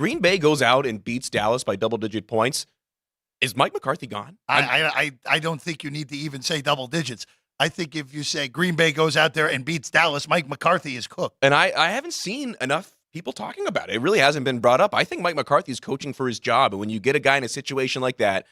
Green Bay goes out and beats Dallas by double-digit points, is Mike McCarthy gone? I don't think you need to even say double digits. I think if you say Green Bay goes out there and beats Dallas, Mike McCarthy is cooked. And I haven't seen enough people talking about it. It really hasn't been brought up. I think Mike McCarthy is coaching for his job. And when you get a guy in a situation like that,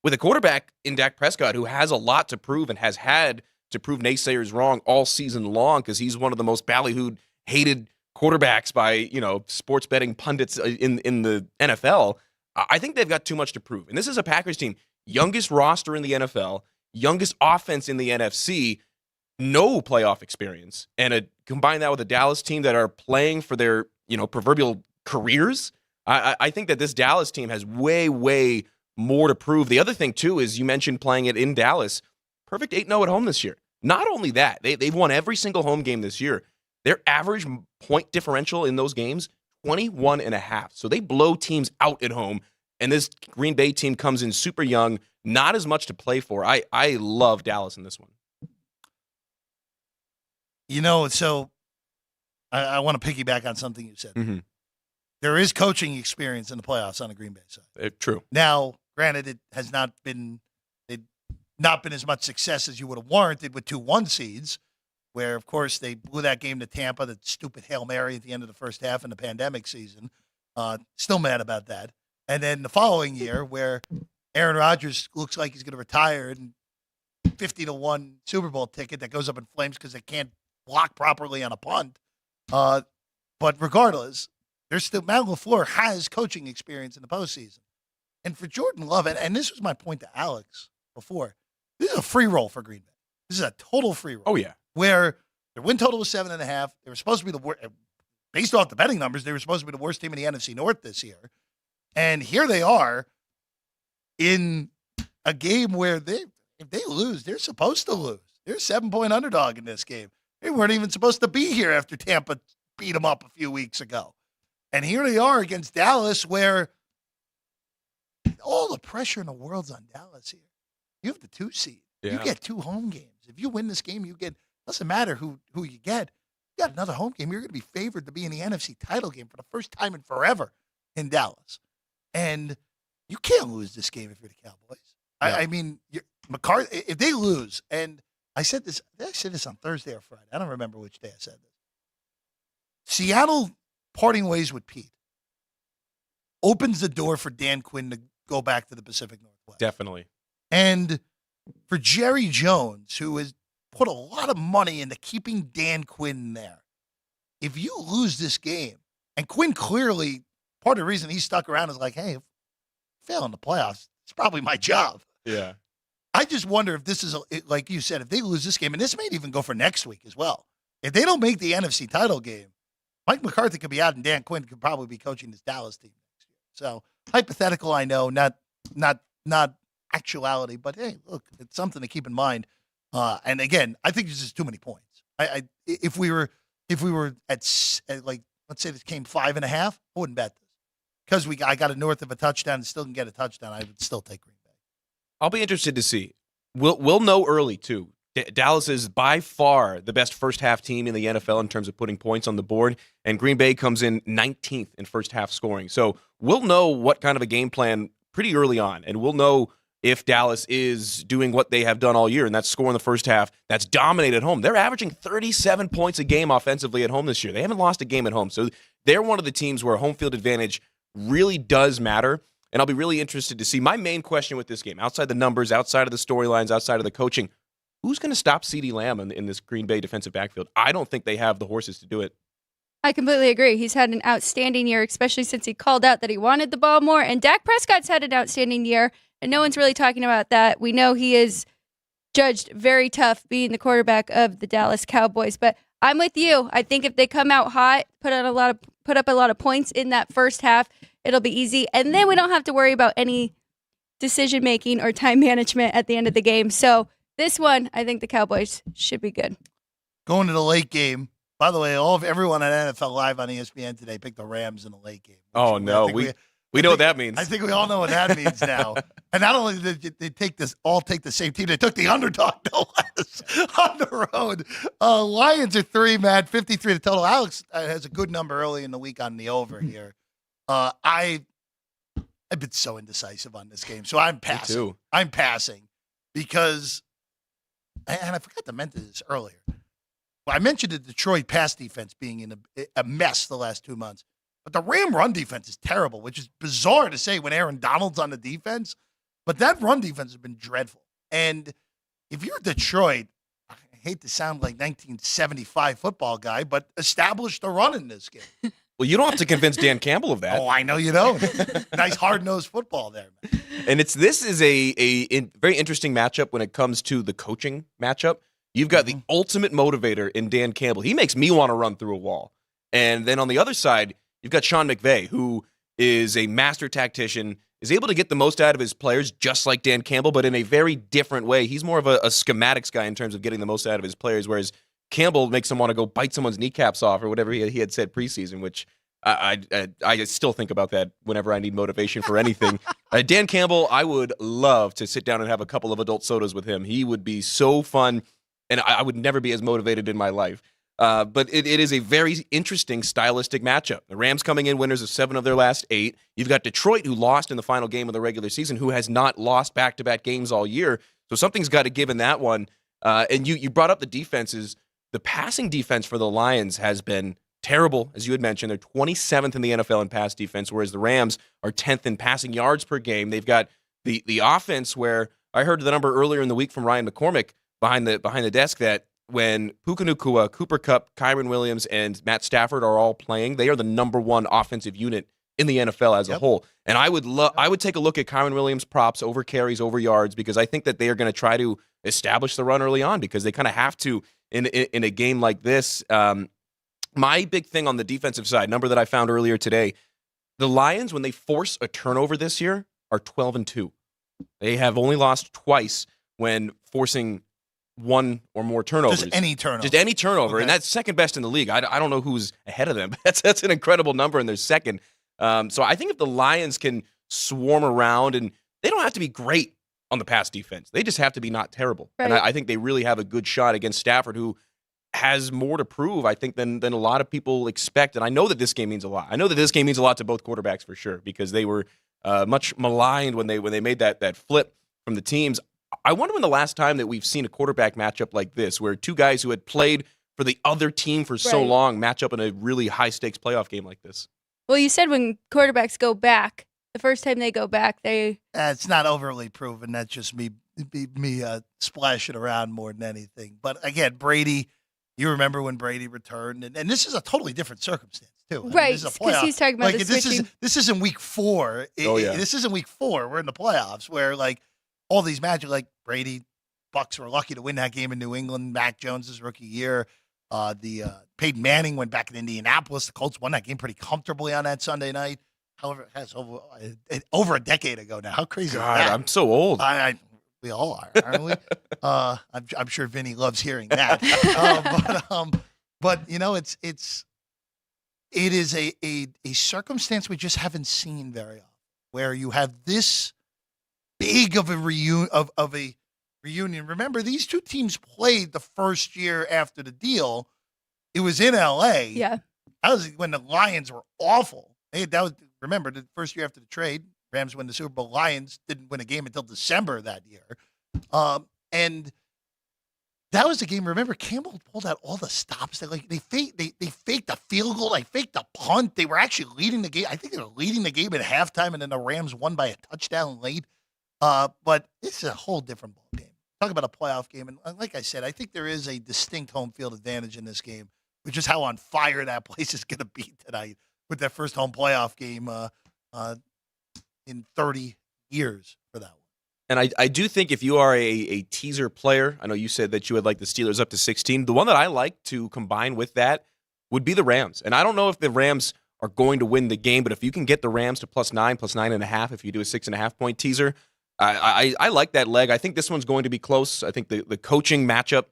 with a quarterback in Dak Prescott who has a lot to prove and has had to prove naysayers wrong all season long, because he's one of the most ballyhooed, hated quarterbacks by sports betting pundits in the NFL, I think they've got too much to prove. And this is a Packers team, youngest roster in the NFL, youngest offense in the NFC, no playoff experience, and combine that with a Dallas team that are playing for their proverbial careers. I think that this Dallas team has way more to prove. The other thing too is you mentioned playing it in Dallas. Perfect 8-0 at home this year. Not only that, they've won every single home game this year. Their average point differential in those games, 21.5. So they blow teams out at home. And this Green Bay team comes in super young, not as much to play for. I love Dallas in this one. So I want to piggyback on something you said. Mm-hmm. There is coaching experience in the playoffs on the Green Bay side. True. Now, granted, it has not been as much success as you would have warranted with 2-1 seeds, where, of course, they blew that game to Tampa, that stupid Hail Mary at the end of the first half in the pandemic season. Still mad about that. And then the following year, where Aaron Rodgers looks like he's going to retire, and 50-1 Super Bowl ticket that goes up in flames because they can't block properly on a punt. But regardless, there's still Matt LaFleur has coaching experience in the postseason. And for Jordan Love, and this was my point to Alex before, this is a free roll for Green Bay. This is a total free roll. Oh, yeah. Where their win total was 7.5. They were supposed to be the worst, based off the betting numbers, they were supposed to be the worst team in the NFC North this year. And here they are in a game where if they lose, they're supposed to lose. They're a 7-point underdog in this game. They weren't even supposed to be here after Tampa beat them up a few weeks ago. And here they are against Dallas, where all the pressure in the world's on Dallas here. You have the 2 seed. You Yeah. get 2 home games. If you win this game, doesn't matter who you get. You got another home game. You're going to be favored to be in the NFC title game for the first time in forever in Dallas. And you can't lose this game if you're the Cowboys. Yeah. I mean, McCarthy, if they lose, and I said this on Thursday or Friday. I don't remember which day I said this. Seattle parting ways with Pete opens the door for Dan Quinn to go back to the Pacific Northwest. Definitely. And for Jerry Jones, who has put a lot of money into keeping Dan Quinn there, if you lose this game, and Quinn clearly, part of the reason he stuck around is like, hey, if I fail in the playoffs, it's probably my job. Yeah. I just wonder if this is, like you said, if they lose this game, and this may even go for next week as well. If they don't make the NFC title game, Mike McCarthy could be out, and Dan Quinn could probably be coaching this Dallas team next year. So hypothetical, I know, not actuality, but hey, look, it's something to keep in mind. And again, I think there's just too many points. If we were at like, let's say this came 5.5, I wouldn't bet this because I got it north of a touchdown and still can get a touchdown. I would still take Green Bay. I'll be interested to see. We'll know early too. Dallas is by far the best first half team in the NFL in terms of putting points on the board, and Green Bay comes in 19th in first half scoring. So we'll know what kind of a game plan pretty early on, and we'll know if Dallas is doing what they have done all year, and that's score in the first half. That's dominate at home. They're averaging 37 points a game offensively at home this year. They haven't lost a game at home. So they're one of the teams where home field advantage really does matter, and I'll be really interested to see. My main question with this game, outside the numbers, outside of the storylines, outside of the coaching, who's going to stop CeeDee Lamb in this Green Bay defensive backfield? I don't think they have the horses to do it. I completely agree. He's had an outstanding year, especially since he called out that he wanted the ball more. And Dak Prescott's had an outstanding year, and no one's really talking about that. We know he is judged very tough being the quarterback of the Dallas Cowboys. But I'm with you. I think if they come out hot, put up a lot of points in that first half, it'll be easy. And then we don't have to worry about any decision making or time management at the end of the game. So this one, I think the Cowboys should be good. Going to the late game. By the way, everyone at NFL Live on ESPN today picked the Rams in the late game. Oh, no. We know what that means. I think we all know what that means now. And not only did they take the same team, they took the underdog, no less, on the road. Lions are 3, Matt, 53 to total. Alex has a good number early in the week on the over here. I've been so indecisive on this game, so I'm passing. Me too. I'm passing because, and I forgot to mention this earlier. I mentioned the Detroit pass defense being in a mess the last 2 months. But the Ram run defense is terrible, which is bizarre to say when Aaron Donald's on the defense. But that run defense has been dreadful. And if you're Detroit, I hate to sound like 1975 football guy, but establish the run in this game. Well, you don't have to convince Dan Campbell of that. Oh, I know you don't. Nice hard-nosed football there, man. And this is a very interesting matchup when it comes to the coaching matchup. You've got the ultimate motivator in Dan Campbell. He makes me want to run through a wall. And then on the other side, you've got Sean McVay, who is a master tactician, is able to get the most out of his players, just like Dan Campbell, but in a very different way. He's more of a schematics guy in terms of getting the most out of his players, whereas Campbell makes him want to go bite someone's kneecaps off or whatever he had said preseason, which I still think about that whenever I need motivation for anything. Dan Campbell, I would love to sit down and have a couple of adult sodas with him. He would be so fun, and I would never be as motivated in my life. But it is a very interesting stylistic matchup. The Rams coming in winners of 7 of their last 8. You've got Detroit, who lost in the final game of the regular season, who has not lost back-to-back games all year. So something's got to give in that one. And you brought up the defenses. The passing defense for the Lions has been terrible, as you had mentioned. They're 27th in the NFL in pass defense, whereas the Rams are 10th in passing yards per game. They've got the offense where I heard the number earlier in the week from Ryan McCormick behind the desk that when Puka Nacua, Cooper Kupp, Kyron Williams, and Matt Stafford are all playing, they are the number 1 offensive unit in the NFL as a whole. And I would take a look at Kyron Williams' props over carries, over yards, because I think that they are going to try to establish the run early on because they kind of have to in a game like this. My big thing on the defensive side, number that I found earlier today, the Lions, when they force a turnover this year, are 12-2. They have only lost twice when forcing one or more turnovers. Just any turnover. Just any turnover, Okay. and that's second best in the league. I don't know who's ahead of them. But that's an incredible number, and they're second. So I think if the Lions can swarm around, and they don't have to be great on the pass defense, they just have to be not terrible. Right. And I think they really have a good shot against Stafford, who has more to prove, I think, than a lot of people expect. And I know that this game means a lot. I know that this game means a lot to both quarterbacks for sure, because they were much maligned when they made that flip from the teams. I wonder when the last time that we've seen a quarterback matchup like this, where two guys who had played for the other team for so Right. long match up in a really high-stakes playoff game like this. Well, you said when quarterbacks go back, the first time they go back, they It's not overly proven. That's just me splashing around more than anything. But again, Brady, you remember when Brady returned, and this is a totally different circumstance too. I mean, right this is a because playoff. he's talking about Like the this switching. isn't week 4. Oh, yeah. This isn't week 4. We're in the playoffs where like all these matches, like Brady, Bucks were lucky to win that game in New England. Mac Jones's rookie year. Peyton Manning went back in Indianapolis. The Colts won that game pretty comfortably on that Sunday night. However, that's over a decade ago now. How crazy God, is that? I'm so old. We all are, aren't we? I'm sure Vinny loves hearing that. But you know, it is a circumstance we just haven't seen very often, where you have this big of a reunion. Remember, these two teams played the first year after the deal. It was in L.A. Yeah. That was when the Lions were awful. Remember the first year after the trade, Rams win the Super Bowl. Lions didn't win a game until December that year. And that was the game. Remember, Campbell pulled out all the stops. They faked a field goal. They faked a punt. They were actually leading the game. I think they were leading the game at halftime, and then the Rams won by a touchdown late. But this is a whole different ball game. Talk about a playoff game. And like I said, I think there is a distinct home field advantage in this game, which is how on fire that place is going to be tonight with that first home playoff game in 30 years for that one. And I do think if you are a teaser player, I know you said that you would like the Steelers up to 16. The one that I like to combine with that would be the Rams. And I don't know if the Rams are going to win the game, but if you can get the Rams to +9, +9.5, if you do a 6.5 point teaser, I like that leg. I think this one's going to be close. I think the coaching matchup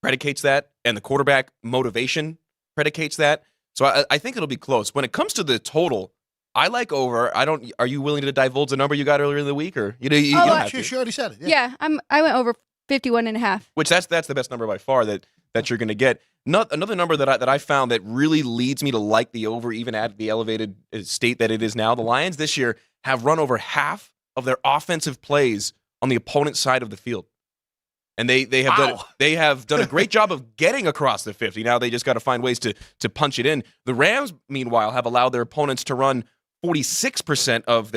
predicates that, and the quarterback motivation predicates that. So I think it'll be close. When it comes to the total, I like over. Are you willing to divulge the number you got earlier in the week, or you don't have to? She already said it. Yeah, I went over 51.5. Which that's the best number by far that you're going to get. Another number that I found that really leads me to like the over, even at the elevated state that it is now. The Lions this year have run over half of their offensive plays on the opponent's side of the field. And they have done a great job of getting across the 50. Now they just got to find ways to punch it in. The Rams, meanwhile, have allowed their opponents to run 46% of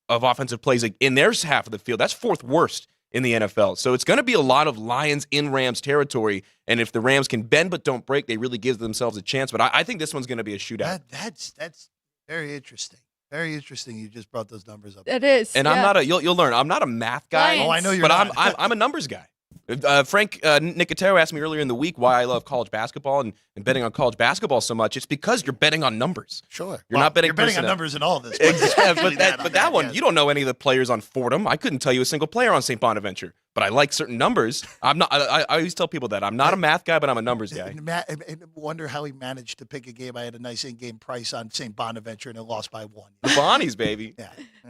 offensive plays in their half of the field. That's fourth worst in the NFL. So it's going to be a lot of Lions in Rams territory. And if the Rams can bend but don't break, they really give themselves a chance. But I think this one's going to be a shootout. That's very interesting. Very interesting. You just brought those numbers up. It is. And yeah. I'm not you'll learn. I'm not a math guy. Lions. Oh, I know you're but not. I'm a numbers guy. Frank Nicotero asked me earlier in the week why I love college basketball and betting on college basketball so much. It's because you're betting on numbers. Sure. You're not betting You're betting on personnel. numbers in all of this. Exactly. But that one, yes. you don't know any of the players on Fordham. I couldn't tell you a single player on St. Bonaventure, but I like certain numbers. I'm not. I always tell people that I'm not a math guy, but I'm a numbers guy. And wonder how he managed to pick a game. I had a nice in-game price on St. Bonaventure, and it lost by 1. The Bonnies, baby. Yeah.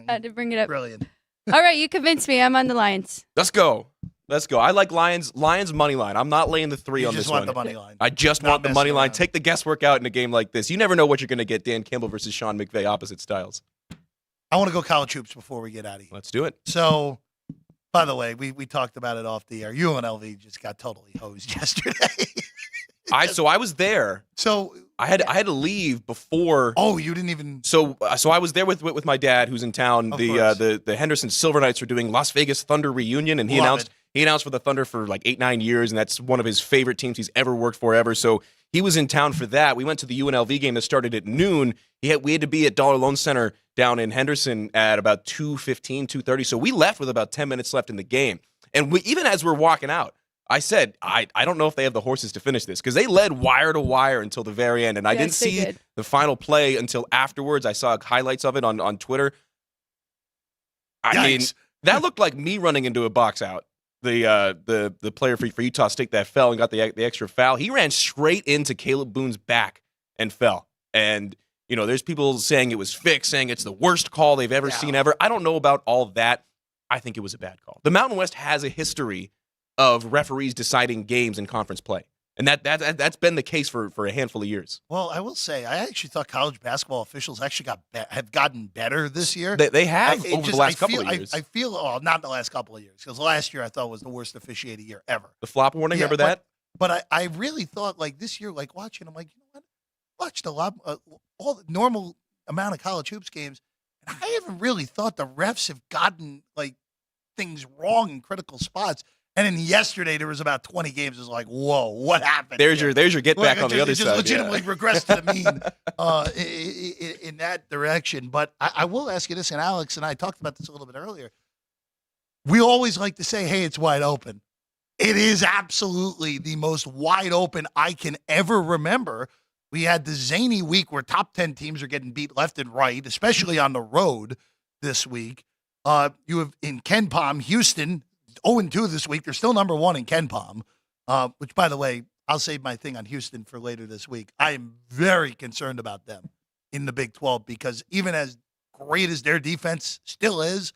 Had to bring it up. Brilliant. All right, you convinced me. I'm on the Lions. Let's go. I like Lions money line. I'm not laying the 3 You on just this want one. the money line. I just Not want the messing money line. around. Take the guesswork out in a game like this. You never know what you're going to get. Dan Campbell versus Sean McVay, opposite styles. I want to go college hoops before we get out of here. Let's do it. So, by the way, we talked about it off the air. UNLV just got totally hosed yesterday. So I was there. So I had to leave before. Oh, you didn't even. So I was there with my dad, who's in town. Of The Henderson Silver Knights were doing Las Vegas Thunder reunion, and he Love announced for the Thunder for like 8-9 years, and that's one of his favorite teams he's ever worked for ever. So he was in town for that. We went to the UNLV game that started at noon. We had to be at Dollar Loan Center down in Henderson at about 2:15, 2:30. So we left with about 10 minutes left in the game, and even as we're walking out, I said, I don't know if they have the horses to finish this, because they led wire to wire until the very end, and I didn't Yes, they see did. the final play until afterwards. I saw highlights of it on Twitter. I mean, Yikes. that looked like me running into a box out. the player for Utah State that fell and got the extra foul, he ran straight into Caleb Boone's back and fell. And there's people saying it was fixed, saying it's the worst call they've ever seen ever. I don't know about all that. I think it was a bad call. The Mountain West has a history of referees deciding games in conference play. And that's been the case for a handful of years. Well, I will say, I actually thought college basketball officials actually have gotten better this year. They have over the last couple of years. I feel, not the last couple of years, because last year I thought was the worst officiating year ever. The flop warning, remember that? But I really thought, this year, watching, I'm like, you know what? Watched a lot, all the normal amount of college hoops games, and I haven't really thought the refs have gotten, things wrong in critical spots. And then yesterday there was about 20 games. It was like, whoa, what happened? There's your get back on the other side. Just legitimately regressed to the mean in that direction. But I will ask you this, and Alex and I talked about this a little bit earlier. We always like to say, hey, it's wide open. It is absolutely the most wide open I can ever remember. We had the zany week where top 10 teams are getting beat left and right, especially on the road this week. You have in KenPom, Houston, 0-2 this week. They're still number 1 in KenPom, which, by the way, I'll save my thing on Houston for later this week. I am very concerned about them in the Big 12 because even as great as their defense still is,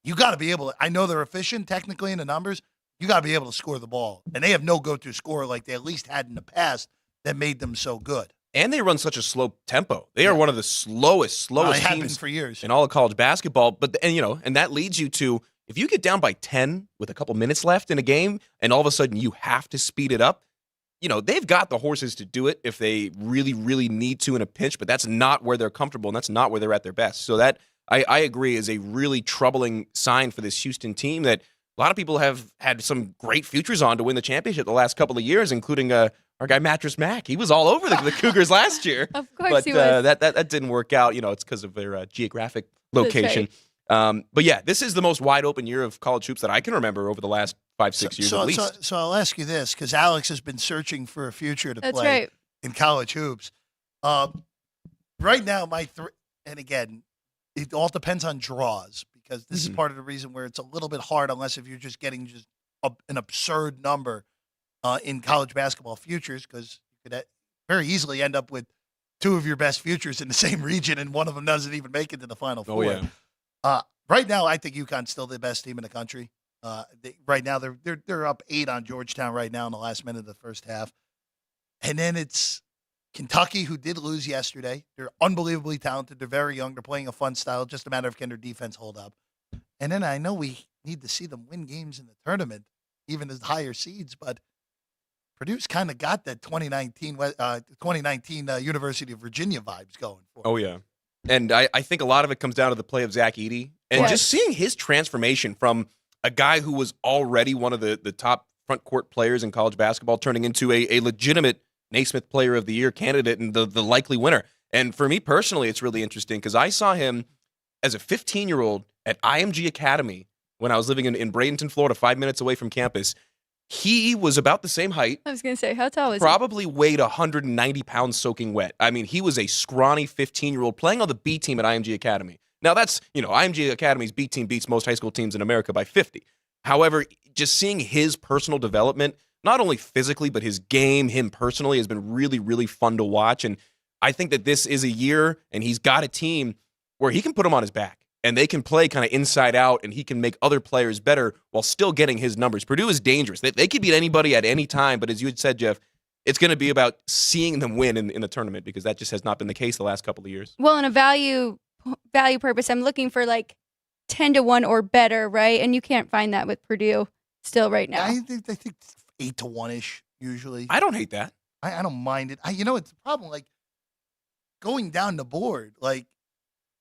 you got to be able to, I know they're efficient technically in the numbers, you got to be able to score the ball. And they have no go-to scorer like they at least had in the past that made them so good. And they run such a slow tempo. They are one of the slowest teams for years in all of college basketball. But and that leads you to, if you get down by 10 with a couple minutes left in a game, and all of a sudden you have to speed it up, they've got the horses to do it if they really, really need to in a pinch. But that's not where they're comfortable, and that's not where they're at their best. So that I agree is a really troubling sign for this Houston team that a lot of people have had some great futures on to win the championship the last couple of years, including our guy Mattress Mac. He was all over the Cougars last year. Of course but, he was. That didn't work out. It's because of their geographic location. Right. But yeah, this is the most wide open year of college hoops that I can remember over the last 5-6 years at least. So I'll ask you this, because Alex has been searching for a future to play in college hoops. Right now, and again, it all depends on draws, because this is part of the reason where it's a little bit hard unless if you're just getting an absurd number in college basketball futures, because you could very easily end up with 2 of your best futures in the same region, and one of them doesn't even make it to the Final Four. Oh, yeah. Right now, I think UConn's still the best team in the country. Right now, they're up 8 on Georgetown right now in the last minute of the first half. And then it's Kentucky, who did lose yesterday. They're unbelievably talented. They're very young. They're playing a fun style. Just a matter of can their defense hold up. And then I know we need to see them win games in the tournament, even as higher seeds, but Purdue's kind of got that 2019 University of Virginia vibes going for them. Oh, yeah. And I think a lot of it comes down to the play of Zach Edey. And just seeing his transformation from a guy who was already one of the top front court players in college basketball turning into a legitimate Naismith Player of the Year candidate and the likely winner. And for me personally, it's really interesting because I saw him as a 15-year-old at IMG Academy when I was living in Bradenton, Florida, 5 minutes away from campus. He was about the same height. I was going to say, how tall was he? Probably weighed 190 pounds soaking wet. I mean, he was a scrawny 15-year-old playing on the B team at IMG Academy. Now, that's, IMG Academy's B team beats most high school teams in America by 50. However, just seeing his personal development, not only physically, but his game, him personally, has been really, really fun to watch. And I think that this is a year, and he's got a team where he can put him on his back. And they can play kind of inside out, and he can make other players better while still getting his numbers. Purdue is dangerous. They could beat anybody at any time, but as you had said, Jeff, it's going to be about seeing them win in the tournament because that just has not been the case the last couple of years. Well, in a value purpose, I'm looking for 10-1 or better, right? And you can't find that with Purdue still right now. I think 8-1-ish usually. I don't hate that. I don't mind it. It's a problem. Going down the board,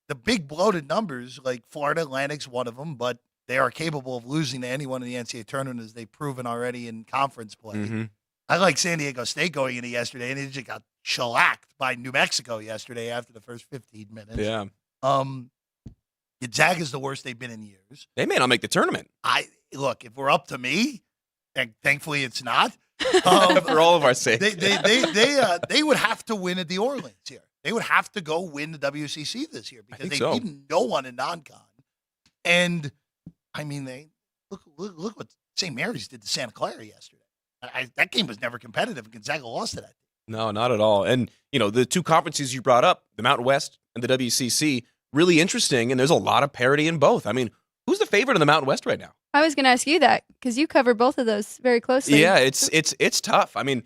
the big bloated numbers, like Florida Atlantic's one of them, but they are capable of losing to anyone in the NCAA tournament, as they've proven already in conference play. Mm-hmm. I like San Diego State going into yesterday, and they just got shellacked by New Mexico yesterday after the first 15 minutes. Yeah. Gonzaga's the worst they've been in years. They may not make the tournament. Look, if we're up to me, and thankfully it's not. For all of our sake. They would have to win at the Orleans here. They would have to go win the WCC this year because they beat no one in non-con. And, they look what St. Mary's did to Santa Clara yesterday. That game was never competitive. Gonzaga lost to that. No, not at all. And, the two conferences you brought up, the Mountain West and the WCC, really interesting, and there's a lot of parity in both. I mean, who's the favorite in the Mountain West right now? I was going to ask you that because you cover both of those very closely. Yeah, it's tough. I mean,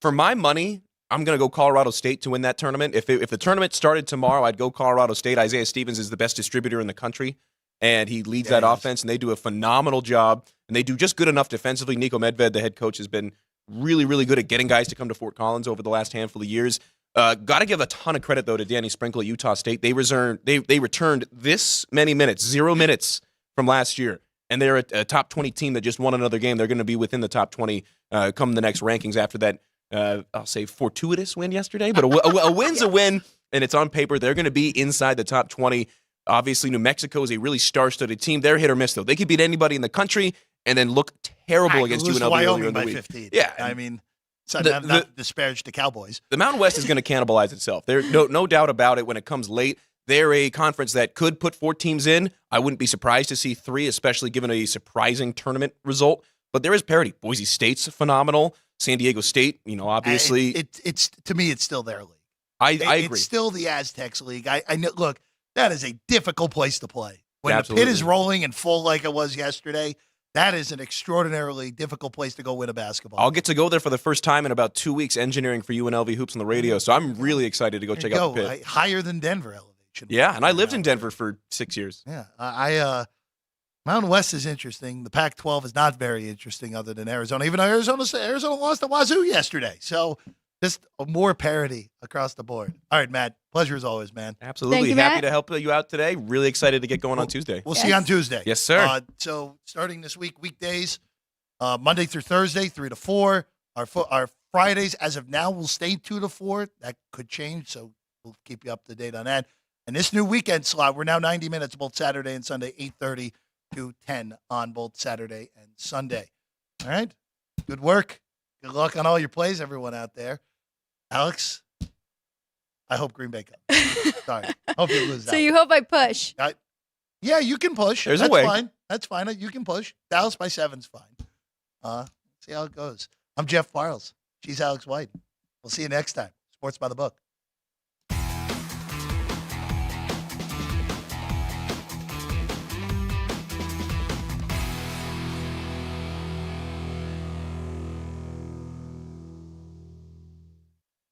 for my money, I'm going to go Colorado State to win that tournament. If the tournament started tomorrow, I'd go Colorado State. Isaiah Stevens is the best distributor in the country, and he leads that offense, and they do a phenomenal job, and they do just good enough defensively. Nico Medved, the head coach, has been really, really good at getting guys to come to Fort Collins over the last handful of years. Got to give a ton of credit, though, to Danny Sprinkle at Utah State. They returned this many minutes, 0 minutes from last year, and they're a top 20 team that just won another game. They're going to be within the top 20 come the next rankings after that. I'll say fortuitous win yesterday, but a win's a win, and it's on paper. They're going to be inside the top 20. Obviously, New Mexico is a really star-studded team. They're hit or miss, though. They could beat anybody in the country and then look terrible against UNLV Wyoming by earlier in the week. 15. Yeah, I mean, so not disparage the Cowboys. The Mountain West is going to cannibalize itself. There's no doubt about it when it comes late. They're a conference that could put 4 teams in. I wouldn't be surprised to see 3, especially given a surprising tournament result. But there is parity. Boise State's phenomenal. San Diego State, obviously. It's to me, it's still their league. I agree. It's still the Aztecs league. I know. Look, that is a difficult place to play. When Absolutely. the pit is rolling and full like it was yesterday, that is an extraordinarily difficult place to go win a basketball. I'll get to go there for the first time in about 2 weeks, engineering for UNLV Hoops on the radio. So I'm really excited to go check out the pit. Higher than Denver elevation. Yeah, and I lived in Denver for 6 years. Yeah, Mountain West is interesting. The Pac-12 is not very interesting other than Arizona. Even though Arizona lost to Wazoo yesterday. So just more parity across the board. All right, Matt. Pleasure as always, man. Absolutely. Thank you, Happy Matt. to help you out today. Really excited to get going on Tuesday. We'll see you on Tuesday. Yes, sir. So starting this week, weekdays, Monday through Thursday, 3 to 4. Our Fridays, as of now, will stay 2 to 4. That could change, so we'll keep you up to date on that. And this new weekend slot, we're now 90 minutes both Saturday and Sunday, 8:30 to 10 on both Saturday and Sunday. All right? Good work. Good luck on all your plays, everyone out there. Alex, I hope Green Bay comes. Sorry. Hope you lose that. So you hope I push. Yeah, you can push. There's a That's way. fine. That's fine. You can push. Dallas by 7's fine. See how it goes. I'm Jeff Parles. She's Alex White. We'll see you next time. Sports by the Book.